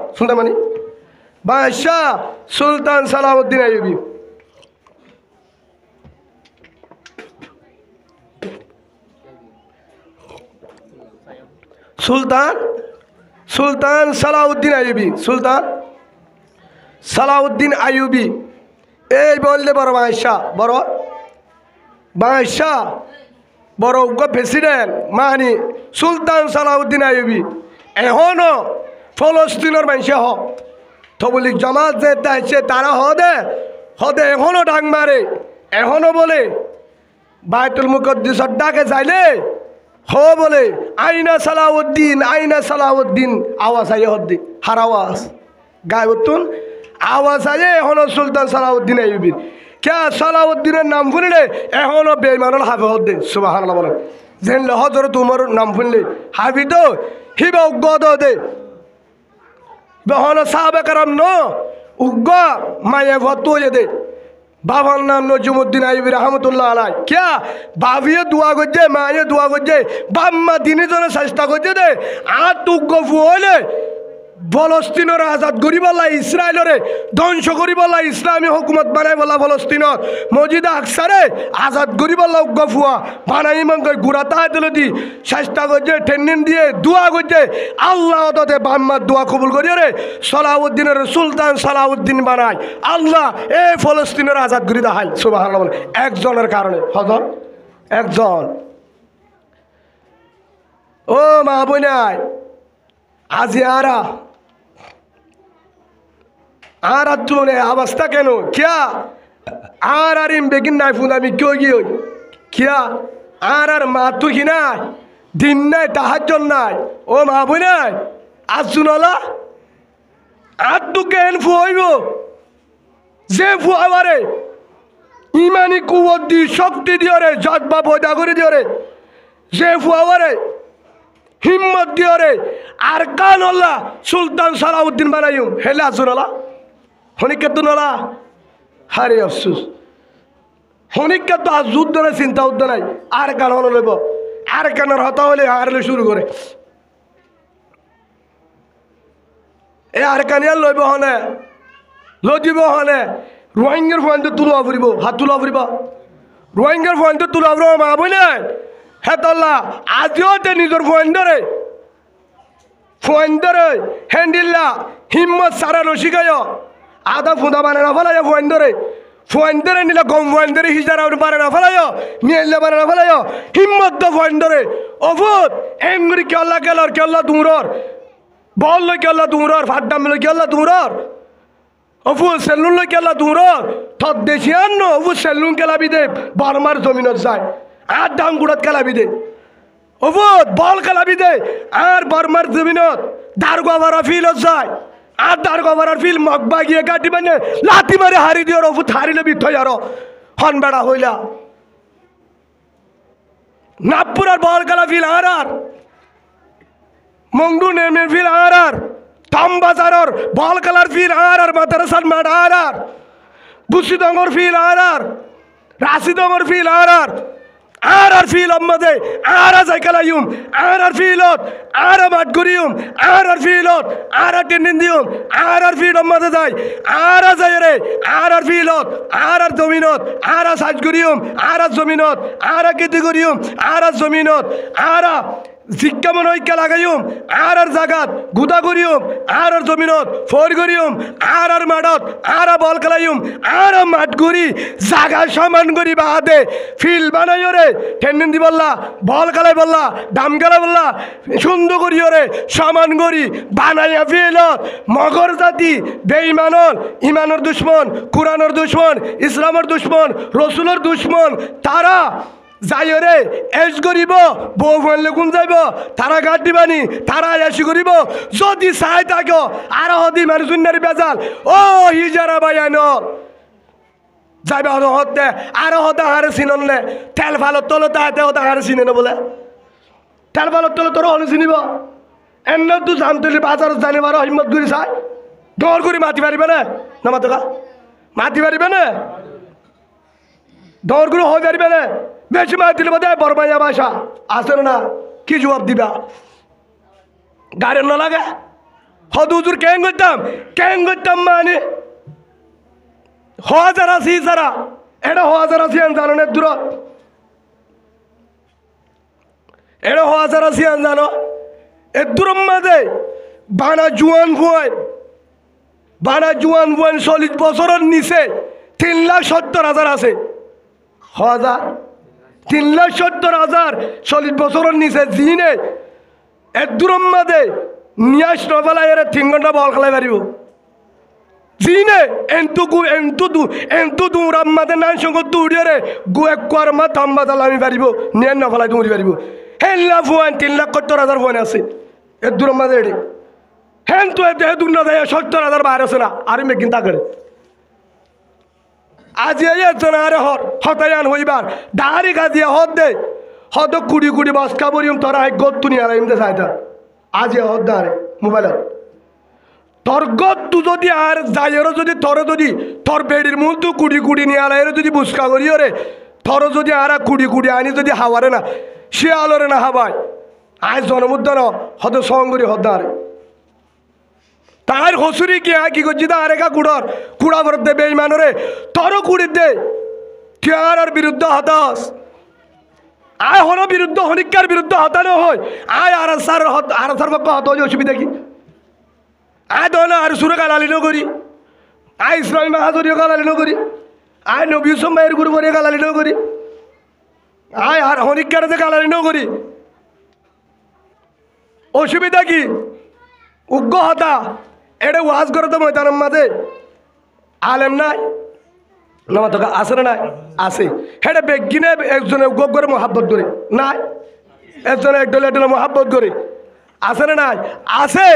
সুলতান সালাউদ্দিন আইয়ুবী সুলতান সালাউদ্দিন আইয়ুবী এই বললে বড় বাদশাহ বড় প্রেসিডেন্ট মানি সুলতান সালাউদ্দিন আইয়ুবী এখনো ফলস্তিনের মানুষ তবলিগ জামাত যে তাইছে তারা হদে এখনো ডাক মারে এখনো বলে বাইতুল মুকদ্দিসের ডাকে যাইলে বলে আইনা সালাউদ্দিন আওয়াজ আইয়ে হদ্দি হার আওয়াজ গায়ে উত্তুন আওয়াজ আইয়ে এখনো সুলতান সালাউদ্দিন আইয়ুবী কে সালাউদ্দিনের নাম শুনলে এখনো বেঈমানুল হাফে হদ্দি সুবহানাল্লাহ বলেন জেনলে হযরত উমর নাম শুনলে হাফি তো হিবা উগ্গদ দে বেহন সাহাবা কারাম ন উগ্গ মায়ে ভতুয়ে দে বাবার নাম নজমুদ্দিন আইয়ুবী রহমতুল্লাহ আলাই ক্যা বাবিয়ে দোয়া করছে মায়ে দোয়া করছে বাম্মা দিনের জন্য চেষ্টা করছে দে আর তুগ্গ ফুলে ফলস্তিনের আজাদ করি বলা ইসরায়েলরে ধ্বংস করি বলা ইসলামী হুকুমত বানাই বলা ফলস্তিনত মসজিদ আকসারে আজাদ করি বলা উগ্গ ফুয়া বানাই মঙ্গ গুড়া তাই দিল দি চেষ্টা করছে ট্রেনিং দিয়ে দোয়া করছে আল্লাহ তাতে বাম্মার দোয়া কবুল করি রে সালাউদ্দিনের সুলতান সালাউদ্দিন বানায় আল্লাহ এই ফলস্তিনের আজাদ করি দেখায় সুবহানাল্লাহ একজনের কারণে হজর একজন ও মা বোনাই আজি আর চলে অবস্থা কেন কিয়া আর ইম বেগিন নাই ফুন আমি কেউ গিয়ে কিয়া আর মা তুই কি নাই দিন নাই তাহার নাই ও মা বোনাই আজ শুনলা আর তু কেন ফুয়াইব যে ফুয়াবারে ইমানি কুয়ত দি শক্তি দিও রে জজ্বা পয়দা করে দিও রে যে ফুয়াবারে হিম্মত দিও রে আর কান আল্লাহ সুলতান সালাউদ্দিন বানাইম হেলে আসুনলা হনিকে তো নলা হারে আফসুস হনিকে তো আজ যুদ্ধ নাই চিন্তা উদ্ধ নাই আর কান হলো লইব আর কানের হতা হলে হারলে শুরু করে এ আর কানিয়ার লইব হনে লদিব হনে রোহিঙ্গার ফোনতে তুলা ফুরিব হাত তুলা ফুরিব রোহিঙ্গার ফোনতে তুলা ফুরব মা বলে হে তল্লা আজিও তে নিজের ফোন ধরে হ্যান্ডিল্লা হিম্মত সারা রসিকায় আদা ফুঁদা বানে না ফেলায় ফোন ধরে নিলে গম ফোন ধরে হিজারা বানে না ফেলায় মিয়াইলে বানে না ফেলায় হিম্মত তো ফোন ধরে অভূত এমরি কেল্লা কেল্লা দূরর বল লই কেল্লা দূরর ফাড্ডাম লই কেল্লা দূরর অফু সেলুন লই কেলা দূর থত দেশিয়ান ন অফু সেলুন কেলাবি দে বারমার জমিনত যায় আর ডাং গুড়াত কেলাবি দে অফু বল কেলাবি দে আর বারমার জমিনত দারগোয়ারা ফিলত যায় আর দারগোয়ারার ফিল মগবা গিয়ে গাটি মানে লাতি মারে হারি দিও অফু হারিলে বিথই আর হন বেড়া হইলা নাগপুরের বল কেলা ফিল আর মংডু নেমের ফিল আর বাজারর বল কালার ফিল আর মাদ্রাসার মাঠ আর বুসি ডঙ্গর ফিল আর রাশি ডঙ্গর ফিল আর ফিল মধ্যে আর যাই খেলাইম আর ফিলত আর মাঠ করিম আর ফিলত আর টেন্ডিন দিম আর ফিল মধ্যে যাই আর যাই রে আর ফিলত আর জমিনত আর সাজ করিম আর জমিনত আর খেতি করিম আর জমিনত আর শিক্ষা মনে ঐক্য লাগাইম আর জাগাত গুদা করিম আর জমিনত ফোর করিম আর মাঠত আর বল খেলাইম আর মাঠ করি জাগা সমান করি বাদে ফিল বানাইও রে টেন্ডিন দি বললা বল খেলাই বললা দাম খেলাই বললা সুন্দর করিও রে সমান করি বানাইয়া ফিলত মগর জাতি বেঈমানর ইমানের দুশ্মন কুরআনের দুশ্মন ইসলামের দুশ্মন রসুলের দুশ্মন তারা যাই রে এস করিব বউ ফেললে কোন যাইব তারা গাট দিবানি তারা এসি করিব যদি চাই থাকো আর হদি মানে জুন্নারি বেজাল ও হিজারা বাইন যাইবা হতে আর হতে হারে চিনলে তেল ভালো তলো তাহাতে হতে হারে চিনে না বলে তেল ভালো তলো তোর হলে চিনিব এন্ন তো জানতলি বাজার জানিবার হিম্মত করি চাই দৌড় করে মাতি পারিবে না মাতকা মাতি পারিবে না দৌড় করে হয়ে পারিবে না বেশি মাছ দিলে বোধ হয় বরমাইয়া বাসা আসে না কি জবাব দিবা গাড়ির না লাগে হদুজুর কেন করতাম মানে হাজার আছি সারা এটা হাজার আছি জানো না দূর এটা হাজার আছি জানো এ দূর মাঝে বানা জুয়ান ফুয়ান 40 বছরের নিচে 3,70,000 আছে হাজার 3,70,000 40 বছরের নিচে জিনে এক দূরম মাঝে নিয়াস নফেলাই 3 ঘন্টা বল খেলাই পারিব জিনে এন্তু দূরাম মাঝে নান সঙ্গ দৌড়িয়ে রে গু এক কোয়ার মা থাম্বা তালামি পারিব নিয়ান নফেলাই দৌড়ি পারিব হেল্লা ফুয়ান 3,70,000 ফুয়ান আছে এক দূরম মাঝে এটি হেন তো এতে দূর না যায় 70,000 বাইরে আছে না আর মেকিন তাকে আজি আরে হতায়ান হইবার দাঁড়ি গাজিয়া হদ দে হদ কুড়ি বস্কা বরিম তোরা এক গত তুনি আর এমতে চাইতা আজি হদ দাঁড়ে মোবাইলত তোর গত তু যদি আর যাইয়েরও যদি তোর বেড়ির মূল তু কুড়ি নিয়ে আলাইয়েরও যদি বুসকা করিও রে তোর যদি আর কুড়ি আনি যদি হাওয়ারে না সে আলোরে না হাবায় আজ জনমুদ্দান হদ সঙ্গরি হদ দাঁড়ে তার হসুরি কি করছি তা আরেকা কুড়া ভরত দে বেঈমানরে তোরও কুড়ি দে তুই আর বিরুদ্ধে হতাস আয় হন বিরুদ্ধ হনিকার বিরুদ্ধে হতানো হয় আয় আর সার পক্ষ হত হয়ে অসুবিধা কি আয় তো আর সুরে গালালি নগরি আয় ইসলামী মাহাজরিও গালালি নগরি আয় নবী মায়ের গুরু বরিয়ে গালালি নগরি আয় আর হনিকার যে গালালি নগরি অসুবিধা কি উগ্র হতা এটা ওয়াজ করে তো ময়দানের মাঝে আলেম নাই নামা তো আছে না নাই আছে হেটা বেগিনে একজনে উগ্র করে মহাব্বত করে নাই একজনে একডলে একডলে মহাব্বত করে আছে না নাই আছে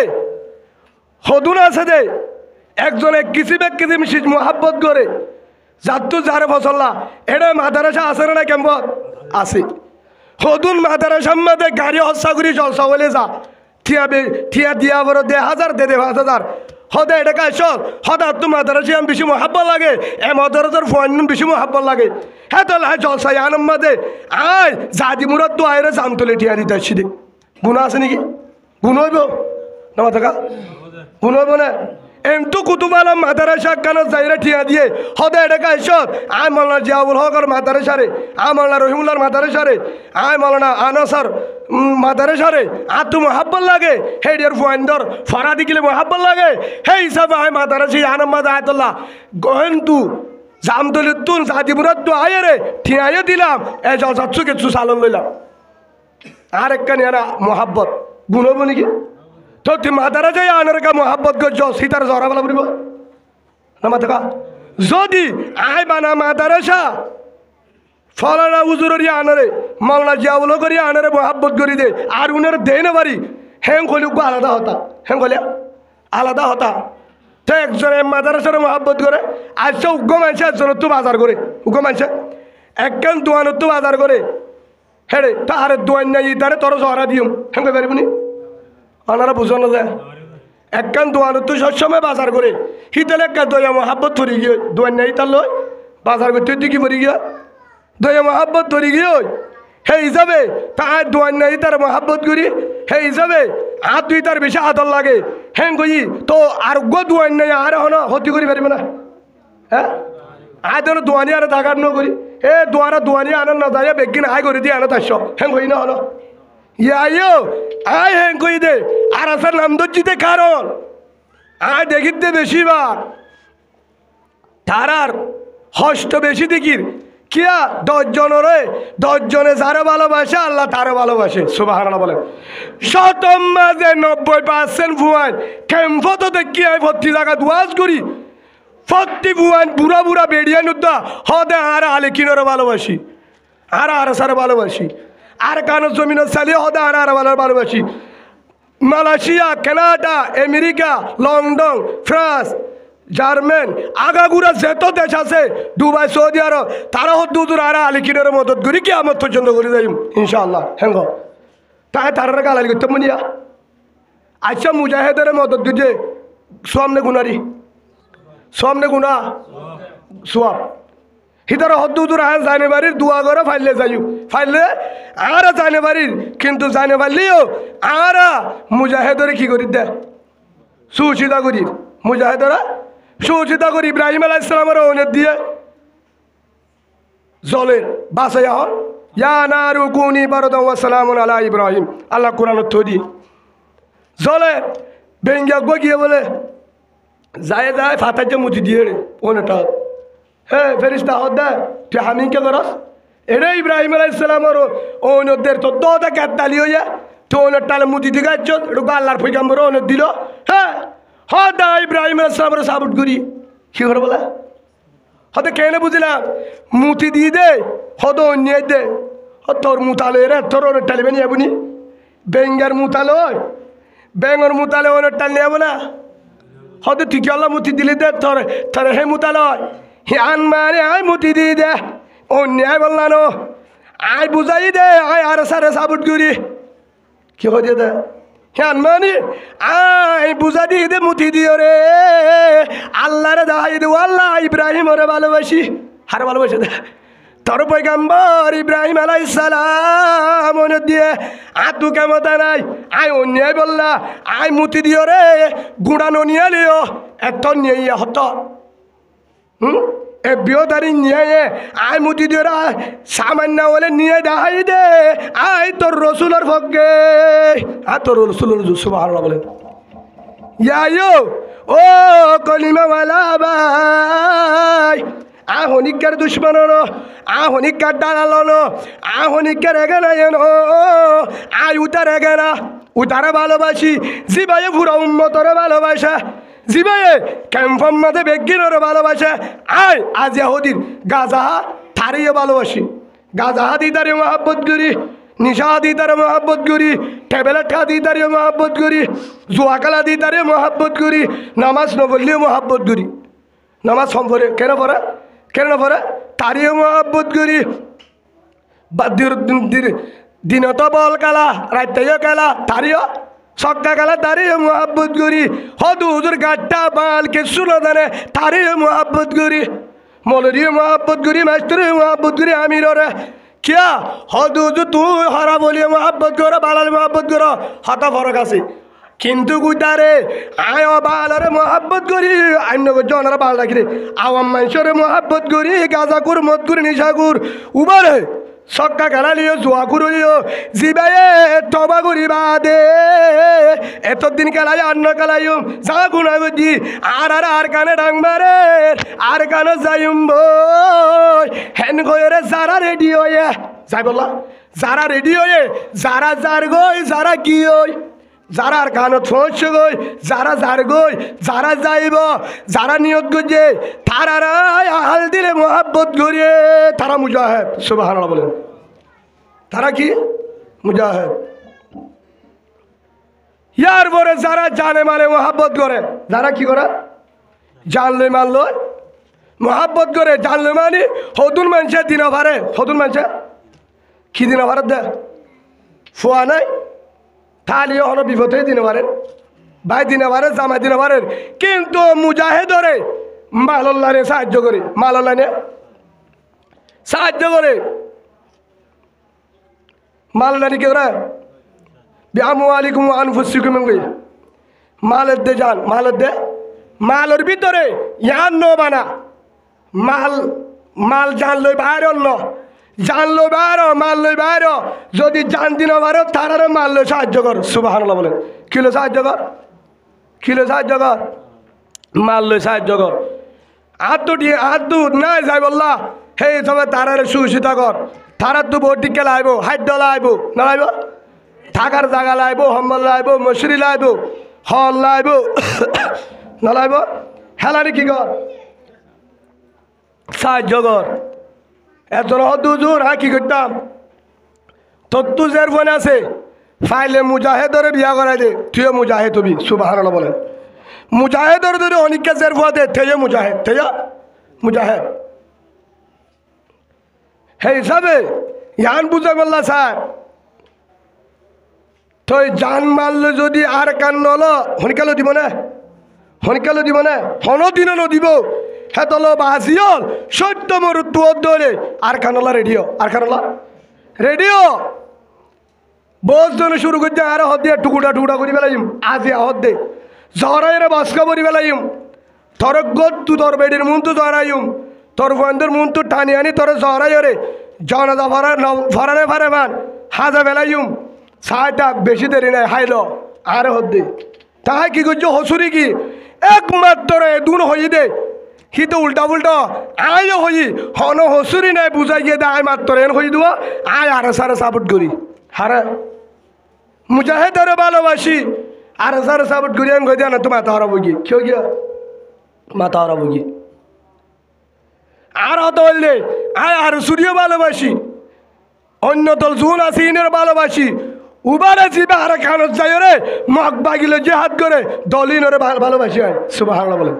হদুন আছে যে একজনে কিসি বেগ কিসি মিশিজ মহাব্বত করে যাত্তু যারে ফসল্লা এটা মাদারাসা আছে না নাই কেমন আছে হদুন মাদারাসার মধ্যে গাড়ি হস্যা করি জলসা বলে যা থিয়া দিয়া বড় 1000 দে 5000 হদে এটা কাজ হদা তো মাদারাসি আমি বেশি মহাব্বত লাগে এ মাদারাসার ফোন বেশি মহাব্বত লাগে হ্যাঁ তো জলসা আনম মাদে আয় জাদি মুরাদ তো আয়রে জামতলে ঠিয়া দিতে আসছি দে গুণ আছে নাকি গুণ হইব না মাথা গুণ হইব না এমতো কুতুবালা মাদারাসা কেন যাইরা ঠিয়া দিয়ে হদে এটা কাজ আয় মাওলানা জিয়াউল হকর মাদারাসারে আয় মাওলানা রহিমুল্লাহর মাদারাসারে আয় মাওলানা আনাসার মাদারাসারে আর তো মহাব্বত লাগে হে ডিয়ার ফুয়াইন্দর ফরা দিলে মহাব্বত লাগে হে হিসাবে আয় মাদারাসি আনম্মাদ আয়তুল্লাহ গহেন্তু জামতলি তুন জাদি মুরাদ তো আয়রে ঠিয়াইয়ে দিলাম এ যাচ্ছু কিছু সালন লইলাম আর একটা নিয়ে মহাব্বত গুণ হবো নাকি তো তুই মাদারা যাই আনার কা মহাব্বত করছ সীতার জরা বলা বলিব না মাথা যদি আয় বানা মাদারাসা ফলানা উজুরি আনারে মাওলানা জিয়াউল করি আনারে মহাব্বত করি দে আর উনার দে না পারি হ্যাং কলিক আলাদা হতা হ্যাং কলে আলাদা হতা তো একজনে মাদারাসার মহাব্বত করে আচ্ছা উগ্র মানছে একজন তো বাজার করে উগ্র মানছে একখান দোয়ানত তো বাজার করে হ্যাঁ রে তাহারে দোয়ান নাই তারে তোর জহরা দিম হ্যাঁ কই পারিবনি আনারা বুঝানো যায় একখান দোয়ানত তো সবসময় বাজার করে হিতালে একটা দয়া মহাব্বত ধরি গিয়ে দোয়ান নাই তার লয় বাজার করতে তুই কি মরি গিয়া দয়া মহাব্বত ধরি গিয়ে হে হিসাবে তার দোয়ান নাই তার মহাব্বত করি হে হিসাবে আর তুই তার বেশি আদর লাগে হ্যাঁ কই তো আর গো দোয়ান নাই আর হন হতি করি পারিবে না হ্যাঁ আয় তো দোয়ানি আর দাগার ন করি এ দোয়ারা দোয়ানি আনার না যায় বেগিন আয় করে দিয়ে আনো তার হ্যাঁ কই না হলো ইয়ো আয় হ্যাঁ কই দে আর আসার নাম দর্জিতে কারণ আয় দেখিতে বেশিবার তারার হস্ত বেশি দেখির কিয়া 10 জনরে 10 জনে যারা ভালোবাসে আল্লাহ তারা ভালোবাসে সুবহানাল্লাহ বলে শতম মাঝে 90% ভুয়ান কেমফত দেখি আয় ভর্তি জায়গা দুয়াজ করি ফত্তি ভুয়ান বুড়া বুড়া বেড়িয়া নুদ্দা হদে আর আলে কিনরে ভালোবাসি আর সারে ভালোবাসি আর কানো জমিনের চালিয়ে হদে আর ভালোবাসি Malaysia Canada America London France German আগাগুড়া যেত দেশ আছে দুবাই সৌদি আরব তারা দূর আর আলী কিনের মদত করি কি আমার পর্যন্ত করে যাই ইনশাআল্লাহ হ্যাঁ তাই তারা গালালি করতে মনিয়া আচ্ছা মুজাহেদের মদত দিতে সামনে গুনারি সামনে গুনা সোয়াব হিতার দূর আর জানে বাড়ির দুয়া করে ফাইলে যাই ফাইলে আর জানে বাড়ির কিন্তু জানে পারলেও আর মুজাহেদরে কি করি দে সুচিতা করি মুজাহেদরা সুচিতা করি ইব্রাহিম আলাইহিস সালামের অনুরোধ দিয়ে জলের বাসায় হন ইয়া নারু কুনি বারদান ওয়া সালামুন আলা ইব্রাহিম আল্লাহ কোরআনত থদি জলে বেঙ্গা গিয়ে বলে যায় যায় ফাতাইতে মুতি দিয়ে রে ওনেটা হ্যাঁ ফেরিস্তা হদ্দা তুই হামিং কে করস এরে ইব্রাহিম আলাইহিস সালামের অনুরোধের তো দোটা কাতালি হইয়া তো ওনেটালে মুতি দিগা চত রুবা আল্লাহর পয়গম্বর অনুরোধ দিল হ্যাঁ হদা ইব্রাহিম আলাইহিস সালামের সাবুত করি কি করে বলা হতে কেন বুঝলাম মুতি দিয়ে দে হদ অন্যায় দে তোর মুতালে রে তোর টালে বেনি যাবনি বেঙ্গার মুতালো বেঙ্গর মুতালে টাল নিয়ে না হতে তুই কি আল্লাহ মুতি দিলি দে তোর তোর হে মুতালো হে আন মানে আয় মুতি দিয়ে দে অন্যায় বললানো আয় বুঝাই দে আয় আর সারে সাবুট করি কি হয়ে দে হ্যাঁ মানে আয় বুঝা দিয়ে দে মুতি দিও রে আল্লাহ রে দাহাই দে আল্লাহ ইব্রাহিম ওরে ভালোবাসি হারে ভালোবাসে দে তোর পয়গম্বর ইব্রাহিম আলাইহিস সালাম মনে দিয়ে আতু কেমতা নাই আয় অন্যায় বললা আয় মুতি দিও রে গুড়ানো নিয়ে লিও এত নিয়ে হত এ বিয়োদারি নিয়ে আয় মুতি দিও রে সামান্য বলে নিয়ে দাহাই দে আয় তোর রসুলের ভগ্গে আর তোর রসুলের সুবহানাল্লাহ বলেন ইয়ো ও কলিমাওয়ালা ভাই আহনিকার দুশ্মন আহনিকার দালাল আহনিকার এগেনা আয় উতার এগেনা ও তারা ভালোবাসি জিবাইয়ে পুরা উম্মতরে ভালোবাসা জিবাইয়ে ক্যাম্পের মধ্যে বেগিনরে ভালোবাসা আয় আজ ইহুদির গাজাহা তারিয়ে ভালোবাসি গাজাহা দি তারে মহব্বত করি নিশা দি তারে মহব্বত করি ট্যাবলেট খা দি তারে মহব্বত করি জুয়াকালা দি তারে মহব্বত করি নামাজ নবল্লিও মহব্বত করি নামাজ সম্পরে কেন পড়ে তারিও মহব্বত করি দিনত বল খেলা রাত্রেও খেলা তারিও সক্কা খেলা তারিও মহব্বত করি হদু হুজুর গাট্টা বাল কিছু না জানে তারিও মহব্বত করি মলরিও মহব্বত করি মাস্টরিও মহব্বত করি আমিররে কিয়া হদু হুজুর তুই হরা বলিও মহব্বত করো বালাল মহব্বত করো হতা ফরক আছে কিন্তু গুদারে আয় বালরে মহব্বত করি অন্য জনরা বাল রাখি রে আওয়াম মানুষরে মহব্বত করি গাজাকুর মদকুর নিশাকুর উবারে সক্কা খেলা লিও জুয়া লিও জিবাইয়ে তবা করি বাদে এতদিন খেলাই অন্য খেলাইম যা গুণা গজি আর কানে ডাংবারে আর কানে যাইম বই হেন গয়ে যারা রেডি হয়ে যাই বললা যারা রেডি হয়ে যারা যার গই যারা কি ওই যারা আর কানত পৌঁছে গই যারা যার গই যারা যাইব যারা নিয়ত করছে তারা হাল দিলে মহাব্বত করিয়ে তারা মুজাহিদ সুবহানাল্লাহ বলেন তারা কি মুজাহিদ ইয়ার পরে যারা জানে মানে মহাব্বত করে যারা কি করে জানলে মানলো মহাব্বত করে জানলে মানে হতুন মানুষের দিন ভারে হতুন মানুষের কি দিন ভারত দে ফুয়া নাই তাহলেও হলো বিপদ হয়ে দিনে পারেন ভাই দিনে পারেন জামাই দিনে পারেন কিন্তু মুজাহিদরে মালল্লারে সাহায্য করে মালল্লানে সাহায্য করে মালল্লানি কে ওরা বিআমু আলাইকুম আনফুসিকুম মালের দে যান মালের দে মালের ভিতরে ইয়ান নো বানা মাল জানলই বাইরে অন্য জানলো বাইর মাল লই বাইর যদি জান দিন বারো তারারে মাল লই সাহায্য কর সুবহানাল্লাহ বলেন কিলো সাহায্য কর মাল লই সাহায্য কর হাত দু নাই যাই বললা হে সবাই তারারে সুশিতা কর তারার দু বটিকে লাইব হাইড লাইব না লাইব থাকার জায়গা লাইব হম্বল লাইব মশুরি লাইব হল লাইব না লাইব হেলানি কি কর সাহায্য কর এত দুজোর হ্যাঁ কি করতাম তত্তু জের ফোন আছে ফাইলে মুজাহেদরে বিয়া করাই দে তুইও মুজাহেদ হবি সুবহানাল্লাহ বলেন মুজাহেদর ধরে অনেককে জের ফোয়া দে তেজ মুজাহেদ হে হিসাবে ইয়ান বুঝা বললা স্যার তো জান মারলে যদি আর কান নল হনিকালো দিব না হন দিন দিব হ্যাঁ তলো বাসিয়ল সত্য মরুত্ব ধরে আর কানলা রেডিও বস জনে শুরু করছে আর হদ দিয়ে টুকুটা করি পেলাইম আজি হদ দে জহরাইরে বাসকা করি পেলাইম তোর গত তু তোর বেডির মুন তু জহরাইম তোর বন্ধুর মুন তু টানি আনি তোর জহরাইরে জনদা ফরানে ফারে মান হাজা পেলাইম সাইটা বেশি দেরি নাই হাইল আর হদ দে তাই কি করছো হসুরি কি একমাত্র দুন হই দে কিন্তু উল্টা আয় হই হন হসুরি নাই বুঝাই গিয়ে দে আয় মাত্র এন হই দেওয়া আয় আরে সারে সাপোর্ট করি হারে মুজাহিদরে ভালোবাসি আর সারে সাপোর্ট করি আমি কই না তো মাথা হারাবো কি কেউ গিয়া মাথা হারাবো কি আর হতো বললে আয় আর সূর্য ভালোবাসি অন্য দল জুন আছে ইনের ভালোবাসি উবারে জিবে আর খানত যাই রে মগ বাগিলে যে হাত করে দলিনরে ভালোবাসি হয় সুবহানাল্লাহ বলে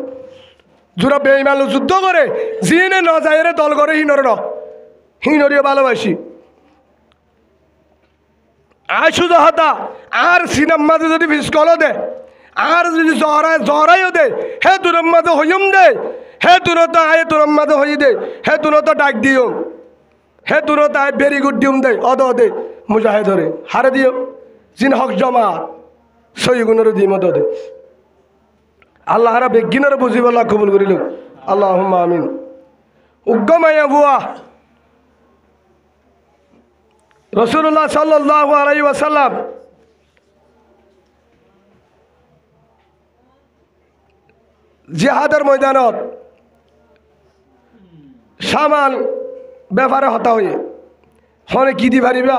জোরা বেঈমান যুদ্ধ করে জিনে ন যায় রে দল করে হিনরিও ভালোবাসি আর শুধু হতা আর সিনেম মাঝে যদি ফিসকল দে আর যদি জহরাইও দে হে তুরম মাঝে হইম দে হে তুরত আয় তুরম মাঝে হই দে হে তুরত ডাক দিও হে তুরত আয় ভেরি গুড দিম দে অদ দে মুজাহিদরে হারে দিও জিন হক জমা সই গুণের দিম অদ দে আল্লাহ হারা বেগিনের বুঝিব আল্লাহ কবুল করিল আল্লাহুম্মা আমিন উগ্গমায়া বুয়া রাসূলুল্লাহ সাল্লাল্লাহু আলাইহি ওয়াসাল্লাম জিহাদের ময়দানত সামান ব্যাপারে হতা হয়ে হনে কি দি পারিবা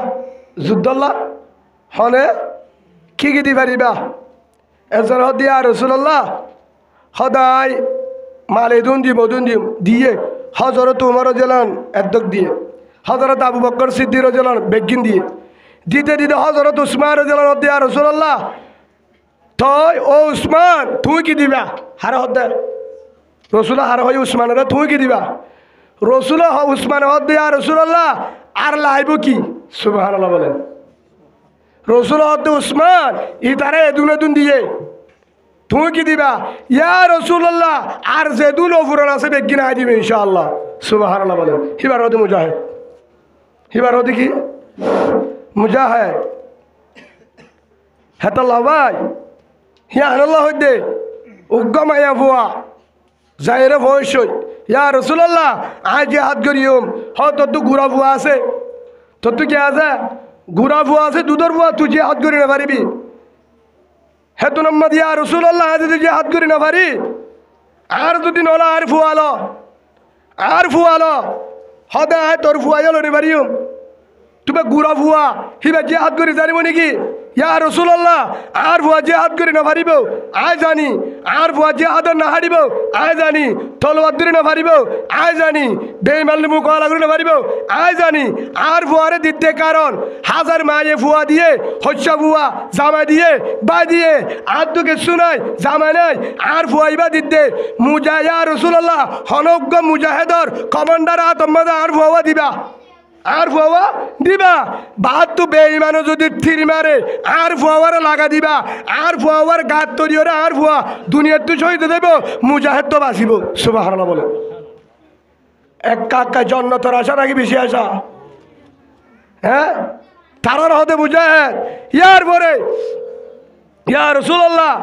যুদ্ধল্লা হনে কি দি পারিবা এজন হদিয়া রসুল্লাহ সদায় মালে দুন দিম দিয়ে হজরত উমর জেলান একদক দিয়ে হজরত আবু বকর সিদ্দির জেলান বেগিন দিয়ে দিতে দিতে হজরত উসমান জেলান হদিয়া রসুল্লাহ তই ও উসমান তুই কি দিবা হারে হদ্দে রসুল্লাহ হারে হয় উসমানের তুই কি দিবা রসুল্লাহ উসমান হদিয়া রসুল্লাহ আর লাইব কি সুবহানাল্লাহ বলেন রসুল হদ্দে উসমান ই তারে এদুন দিয়ে তুমি কি দিবা ইয়া রসুল্লাহ আর যেদুন অফুরন আছে বেগিন আই দিবে ইনশাআল্লাহ সুবহানাল্লাহ বলেন হিবার হতে মুজাহিদ হিবার হতে কি মুজাহিদ হেতাল্লাহ ভাই হিয়া আনাল্লাহ হইতে উগ্গমাইয়া ভুয়া যাইরে ভয়সই ইয়া রসুল্লাহ আই যে হাত করিম হ তোর তো গুড়া ভুয়া আছে তোর তো কি আছে গুড়া ভুয়া আছে দুধর ভুয়া তুই যে হাত করি না পারিবি হেতু নম্মদ ইয়া রসুল্লাহ যদি যে হাত করি না পারি আর যদি নলা আর ফুয়ালো হদে আয় তোর ফুয়া গেল রে পারিম তুমি গুড়া ভুয়া হিবা যে হাত করি জানিব নাকি ইয়া রসুল্লাহ আর ভুয়া যে হাত করি না পারিব আয় জানি আর ভুয়া যে হাত না হারিব আয় জানি তলবাদ ধরে না পারিব আয় জানি বেইমাল মুখ লাগলে না পারিব আয় জানি আর ভুয়ারে দিতে কারণ হাজার মায়ে ভুয়া দিয়ে হস্যা ভুয়া জামা দিয়ে বা দিয়ে আর তো কিছু নাই জামা নাই আর ভুয়াইবা দিতে মুজাহিয়া রসুল্লাহ হনজ্ঞ মুজাহেদর কমান্ডার আতম্মাদা আর ভুয়া দিবা আর ফুয়া দিবা বাহাত্তু বেঈমানো যদি থির মারে আর ফুয়ারে লাগা দিবা আর ফুয়ার গাত তৈরি আর ফুয়া দুনিয়ার তো শহীদ দেব মুজাহিদ তো বাঁচিব সুবহানাল্লাহ বলে এক কাকা জন্নতর আশা নাকি বেশি আশা হ্যাঁ তারার হতে মুজাহিদ ইয়ার পরে ইয়া রাসূলুল্লাহ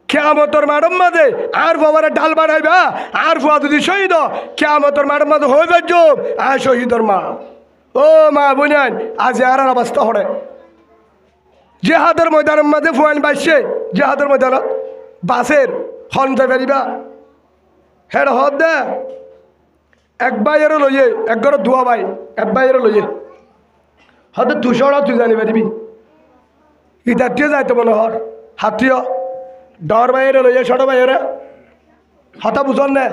কিয়ামতের মাঠের মাঝে আর বাবারে ডাল বানাইবা আর ফুয়া যদি শহীদ কিয়ামতের মাঠের মাঝে হয়ে যাচ্ছ আর শহীদর মা ও মা বোনেন আজ আর অবস্থা হরে জেহাদের ময়দানের মাঝে ফুয়ান বাসছে জেহাদের ময়দানত বাসের হনতে পারিবা হেড হদ দে এক ভাইয়েরও লইয়ে এক ঘর দুয়া ভাই এক ভাইয়েরও লইয়ে হতে তুষড়া তুই জানি পারিবি ইতাটিয়ে যাইতো মনে হর হাতিও ডর বাইরে লইয়া ছোট বাইরে হতা বুঝন নে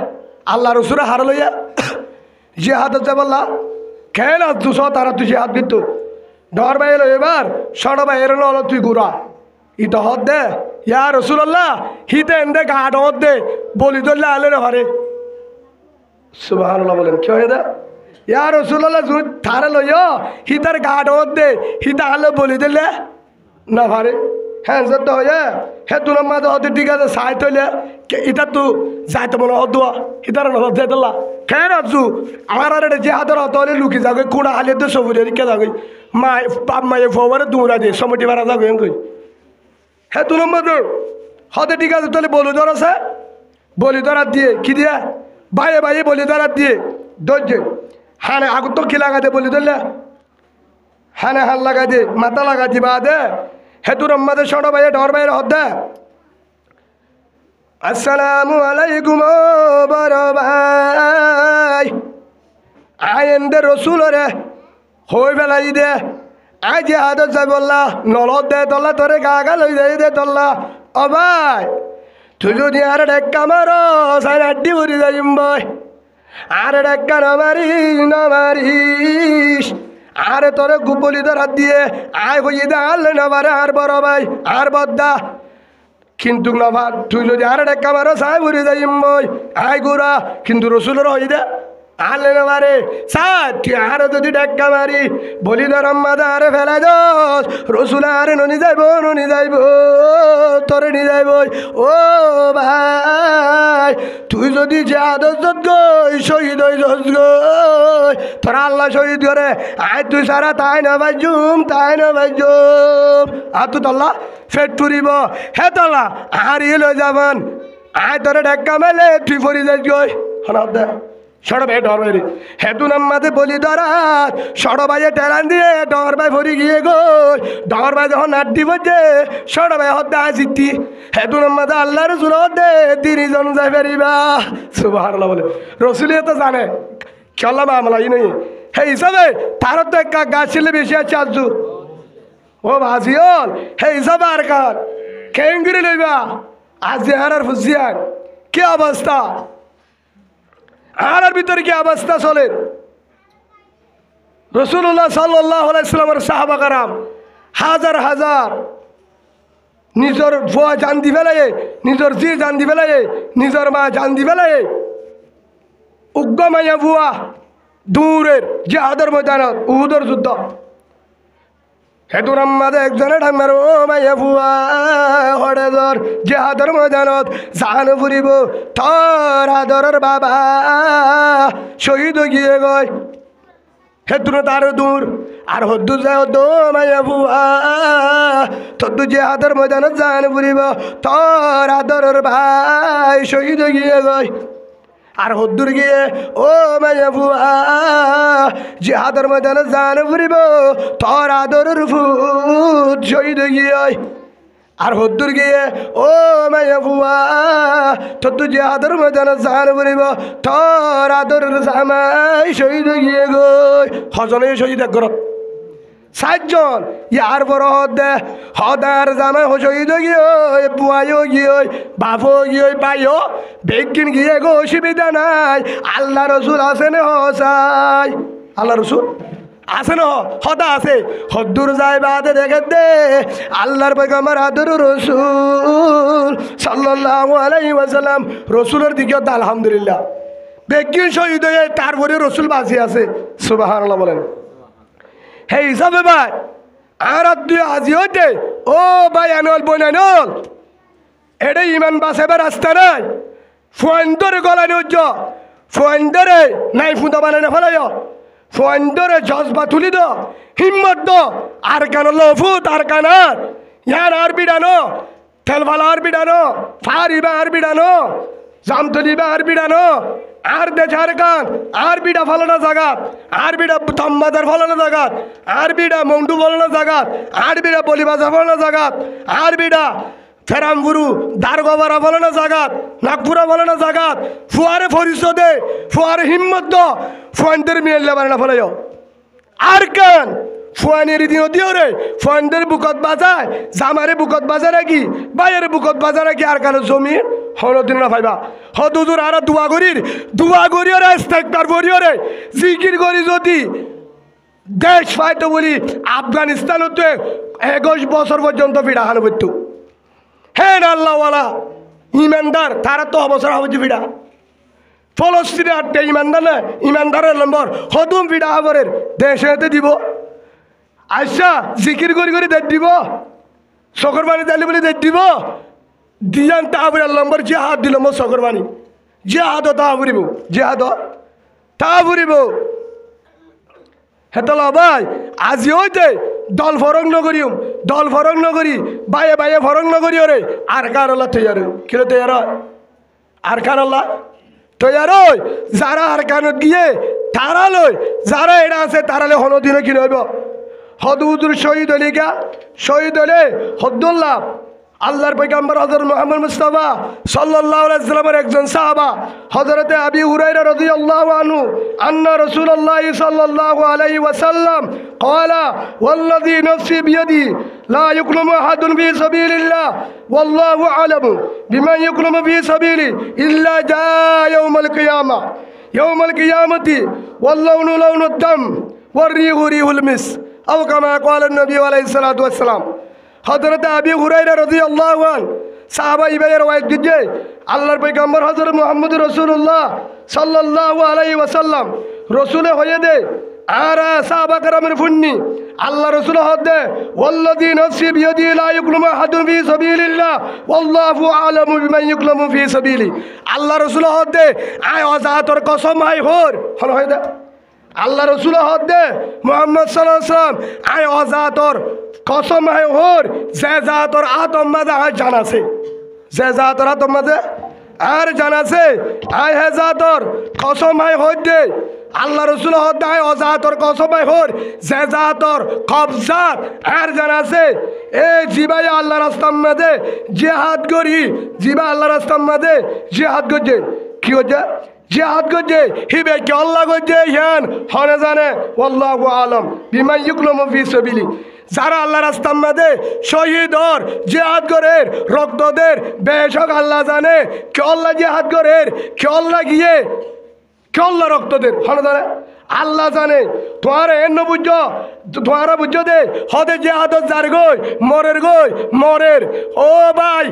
আল্লাহ রসুরে হার লইয়া যে হাত যে বললা খেয়ে না দুশ তারা তুই যে হাত দিত ডর বাইরে লই এবার ছোট বাইরে লো তুই গুড়া ইটা হত দে ইয়া রসুল্লাহ হিতে এনে গাঢ় হত দে বলি ধরলে আলে না হারে সুবহানাল্লাহ বলেন কি হয়ে দে ইয়া রসুল্লাহ যদি থারে লইয়া হিতার গাঢ় হত দে হিতা আলে বলি দিলে না হারে হ্যাঁ যত হয়ে হে তোর মাঝে হতে ঠিক আছে সাই তৈলে এটা তো যাইতে মনে হদুয়া ইতার না হতে দিলা খেয়ে রাজু আমার আর যে হাতের হতে হলে লুকি যাবে কোড়া হালে তো সবুজ রিকে যাবে মা বাপ মায়ে ফোবারে দৌড়া দিয়ে সমটি মারা যাবে এমন হে তোর মাঝে হতে ঠিক আছে তাহলে বলি ধর আছে বলি ধরার দিয়ে কি দিয়ে বাইয়ে বাইয়ে বলি ধরার দিয়ে ধৈর্য হানে আগুন তো কি লাগা দে বলি ধরলে হানে হাল লাগা দে মাথা লাগা দিবা দে হেতুর আমাদের ছোট ভাইয়ে ডর ভাইয়ের হদ্দা আসসালামু আলাইকুম বড় ভাই আইন দে রসুল রে হই বেলাই দে আই যে হাতত যাই বললা নলত দে তল্লা তোরে গা গা লই যাই দে তল্লা ও ভাই তুই যদি আর ডেক্কা মারো সাই আড্ডি ভরি যাইম বই আর ডেক্কা নামারিস আরে তোরে গুপলি ধরাত দিয়ে আয় হইয়ে দে আনলে না পারে আর বড় ভাই আর বদ্দা কিন্তু না ভার তুই যদি আর ডেক্কা মারো সাই ভরে যাইম বই আয় গোরা কিন্তু রসুলের হয়ে দে আনলে না পারে সার তুই আরো যদি ডেক্কা মারি বলি ধর আম্মাদা আরে ফেলাই দোস রসুল আরে ননি যাইব তোরে নি যাইব ও ভাই তুই যদি যে আদত গই শহীদ হই গই তোর আল্লাহ শহীদ করে আয় তুই সারা তাই না বাজুম আর তুই তল্লা ফেট ফুরিব হে তল্লা আর লই যাবান আয় তোরে ডেক্কা মেলে তুই ফরি যাই গই হনা দে ছোট ভাই ডর ভাই হেতু নাম্মাতে বলি ধরাত ছোট ভাইয়ে টেলান দিয়ে ডর ভাই ভরি গিয়ে গই ডর ভাই যখন নাড্ডি বলছে ছোট ভাই হতে আসিতি হেতু নাম্মাতে আল্লাহ রসুল হতে 3 জন যাই পারিবা সুবহানাল্লাহ বলে রসুলিয়ে তো জানে খেলা মামলা ই নেই হে হিসাবে তারও তো এক গাছ ছেলে বেশি আছে আজু ও ভাজিয়ল হেই যাবার কার কেঙ্গিরি লইবা আজ হারার ফুজিয়ান কি অবস্থা হারার ভিতরে কি অবস্থা চলে রাসূলুল্লাহ সাল্লাল্লাহু আলাইহি সাল্লামের সাহাবা কারাম হাজার হাজার নিজের ভুয়া জান দি ফেলায় নিজের জি জান দি ফেলায় নিজের মা জান দি ফেলায় উগ্গমাইয়া ভুয়া দূরের জিহাদের ময়দানত উহুদের যুদ্ধ হেতুর আমাদের একজনে ঠাম্মার ও মাইয়া ভুয়া হরে ধর জিহাদের ময়দানত জান ফুরিব তোর আদরের বাবা শহীদ গিয়ে গয় হেতুর তার দূর আর হদ্দু যায় দো মাইয়া ভুয়া তদ্দু জিহাদের ময়দানত জান ফুরিব তোর আদরের ভাই শহীদ গিয়ে গয় আর হদ্দুর গিয়ে ও মাইয়া ভুয়া জিহাদের ময়দানে জান ফুরিব তোর আদরের ফুট শহীদ গিয়ে আর হদ্দুর গিয়ে ও মাইয়া ভুয়া তদ্দু জিহাদের ময়দানে জান ফুরিব তোর আদরের জামাই শহীদ গিয়ে গই হজনে শহীদ ঘর 60 জন ইয়ার বড় হদে হদার জামাই শহীদ গিয়ে বুয়াইও গিয়ে বাপও গিয়ে পাইও বেগিন গিয়ে গো অসুবিধা নাই আল্লাহ রসুল আছেন হসাই আল্লাহ রসুল আছে না হদা আছে হদ্দুর যায় বাদে দেখে দে আল্লাহর পয়গম্বর আদর রসুল সাল্লাল্লাহু আলাইহি ওয়াসাল্লাম রসুলের দিকে আলহামদুলিল্লাহ বেগিন শহীদ হয়ে তারপরে রসুল বাঁচি আছে সুবহানাল্লাহ বলেন হে হিসাবে ভাই আর দুই আজি হইতে ও ভাই আনল বোন আনল এটা ইমান বাঁচাবার রাস্তা নাই ফোন ধরে গলায় উজ্জ ফোন ধরে নাই ফুঁদা বানানো ফেলাই ফোন ধরে জজবা তুলি দ হিম্মত দ আর কেন লফুত আর কানার ইয়ার আর বিড়ানো তেলফালা আর বিড়ানো ফারিবা আর বিড়ানো জামতলিবা আর বিড়ানো আর দেখার গান আর বিড়া ফলানো জাগাত আর বিড়া তম্বাদার ফলানো জাগাত আর বিড়া মন্ডু ফলানো জাগাত আর বিড়া বলিবাজা ফলানো জাগাত আর বিড়া ফেরামপুরু দারগবারা ফলানো জাগাত নাগপুরা ফলানো জাগাত ফুয়ারে ফরিসদে ফুয়ারে হিম্মত দ ফুয়ানদের মিয়াল্লা বানানা ফলাই আর কেন ফুয়ানের দিও দিও রে ফুয়ানদের বুকত বাজায় জামারে বুকত বাজায় নাকি বাইয়ের বুকত বাজায় নাকি আর কারো জমি হলদিন না পাইবা হদুদুর আর দুয়া করিও রে ইস্তেগফার করিও রে জিকির করি যদি দেশ পাইতো বলি আফগানিস্তানতে 21 বছর পর্যন্ত ফিরা হানো পড়তো হ্যাঁ আল্লাহওয়ালা ইমানদার তারা তো অবসর হবে ফিরা ফলস্তিনে আটটা ইমানদার না ইমানদারের নম্বর হদুম ফিরা হবরের দেশে দিব আচ্ছা জিকির করি দেখ দিব চকর বাণী দিলে বলে দেখ দিব দিয়ান তাহাবুরের নম্বর জিহাদ দিল মো চকর বাণী জিহাদ তাহাবুরিব জিহাদ তাহাবুরিব হেতল ভাই আজি হইতে দল ফরং নগরী বাইয়ে বাইয়ে ফরং নগরী রে আর কার আল্লাহ তৈয়ার কিলো তৈয়ার আর কার আল্লাহ তৈয়ার যারা আর কানত গিয়ে তারা লই যারা এটা আছে তারালে হনদিনও কি নইব হদুদুর শহীদ হলিকা শহীদ হলে হদ্দুল্লাহ আল্লাহর পয়গম্বর হযরত মুহাম্মদ মুস্তাফা সাল্লাল্লাহু আলাইহি ওয়াসাল্লামের একজন সাহাবা হযরত আবি হুরায়রা রাদিয়াল্লাহু আনহু আন্না রাসূলুল্লাহ সাল্লাল্লাহু আলাইহি ওয়াসাল্লাম قال والذي نفسي بيدي لا يكلم احد في سبيل الله والله اعلم بمن يكلم في سبيله الا جاء يوم القيامه واللون لون الدم والريح ريح المس او كما قال النبي عليه الصلاه والسلام হযরত আবি হুরায়রা রাদিয়াল্লাহু আনহু সাহাবা ইবাইয়ের রওয়ায়াত দিতে আল্লাহর পয়গম্বর হযরত মুহাম্মদ রাসূলুল্লাহ সাল্লাল্লাহু আলাইহি ওয়াসাল্লাম রাসূলে হয়ে দে আর সাহাবা کرامের ফুন্নি আল্লাহ রাসূল হদে ওয়াল্লাযী নাফসি বিয়াদি লা ইউকলামু আহাদুন ফি সাবিলিল্লাহ ওয়াল্লাহু আ'লামু বিমান ইউকলামু ফি সাবিলি আল্লাহ রাসূল হদে আয় অজাতর কসম আই হোর হল হয়ে দে আল্লাহ রাসূল হদে মুহাম্মদ সাল্লাল্লাহু আলাইহি ওয়াসাল্লাম আয় অজাতর কসম আয় হোর যে জাতর আদম মাঝে আয় জানাছে যে জাতর আদম মাঝে আর জানাছে আয় হে জাতর কসম আয় হদে আল্লাহ রসুল হদায় অজাতর কসমায় হর যে জাতর কবজাত আর জানাছে এ জিবাই আল্লাহ রাস্তার মাঝে জিহাদ করি জিবা আল্লাহ রাস্তার মাঝে জিহাদ করছে কি হচ্ছে জিহাদ করছে হিবে কি আল্লাহ করছে ইয়ান হনে জানে আল্লাহু আলম বিমা ইউকলামু ফি সাবিলি যারা আল্লাহ রাস্তার মাঝে শহীদর জিহাদ করের রক্তদের বেশক আল্লাহ জানে কেল্লা জিহাদ করের কেল্লা গিয়ে কেল্লা রক্তদের হলো জানে আল্লাহ জানে তোমার এন্ন বুঝ তোমারা বুঝ দে হদে জিহাদ যার গই মরের ও ভাই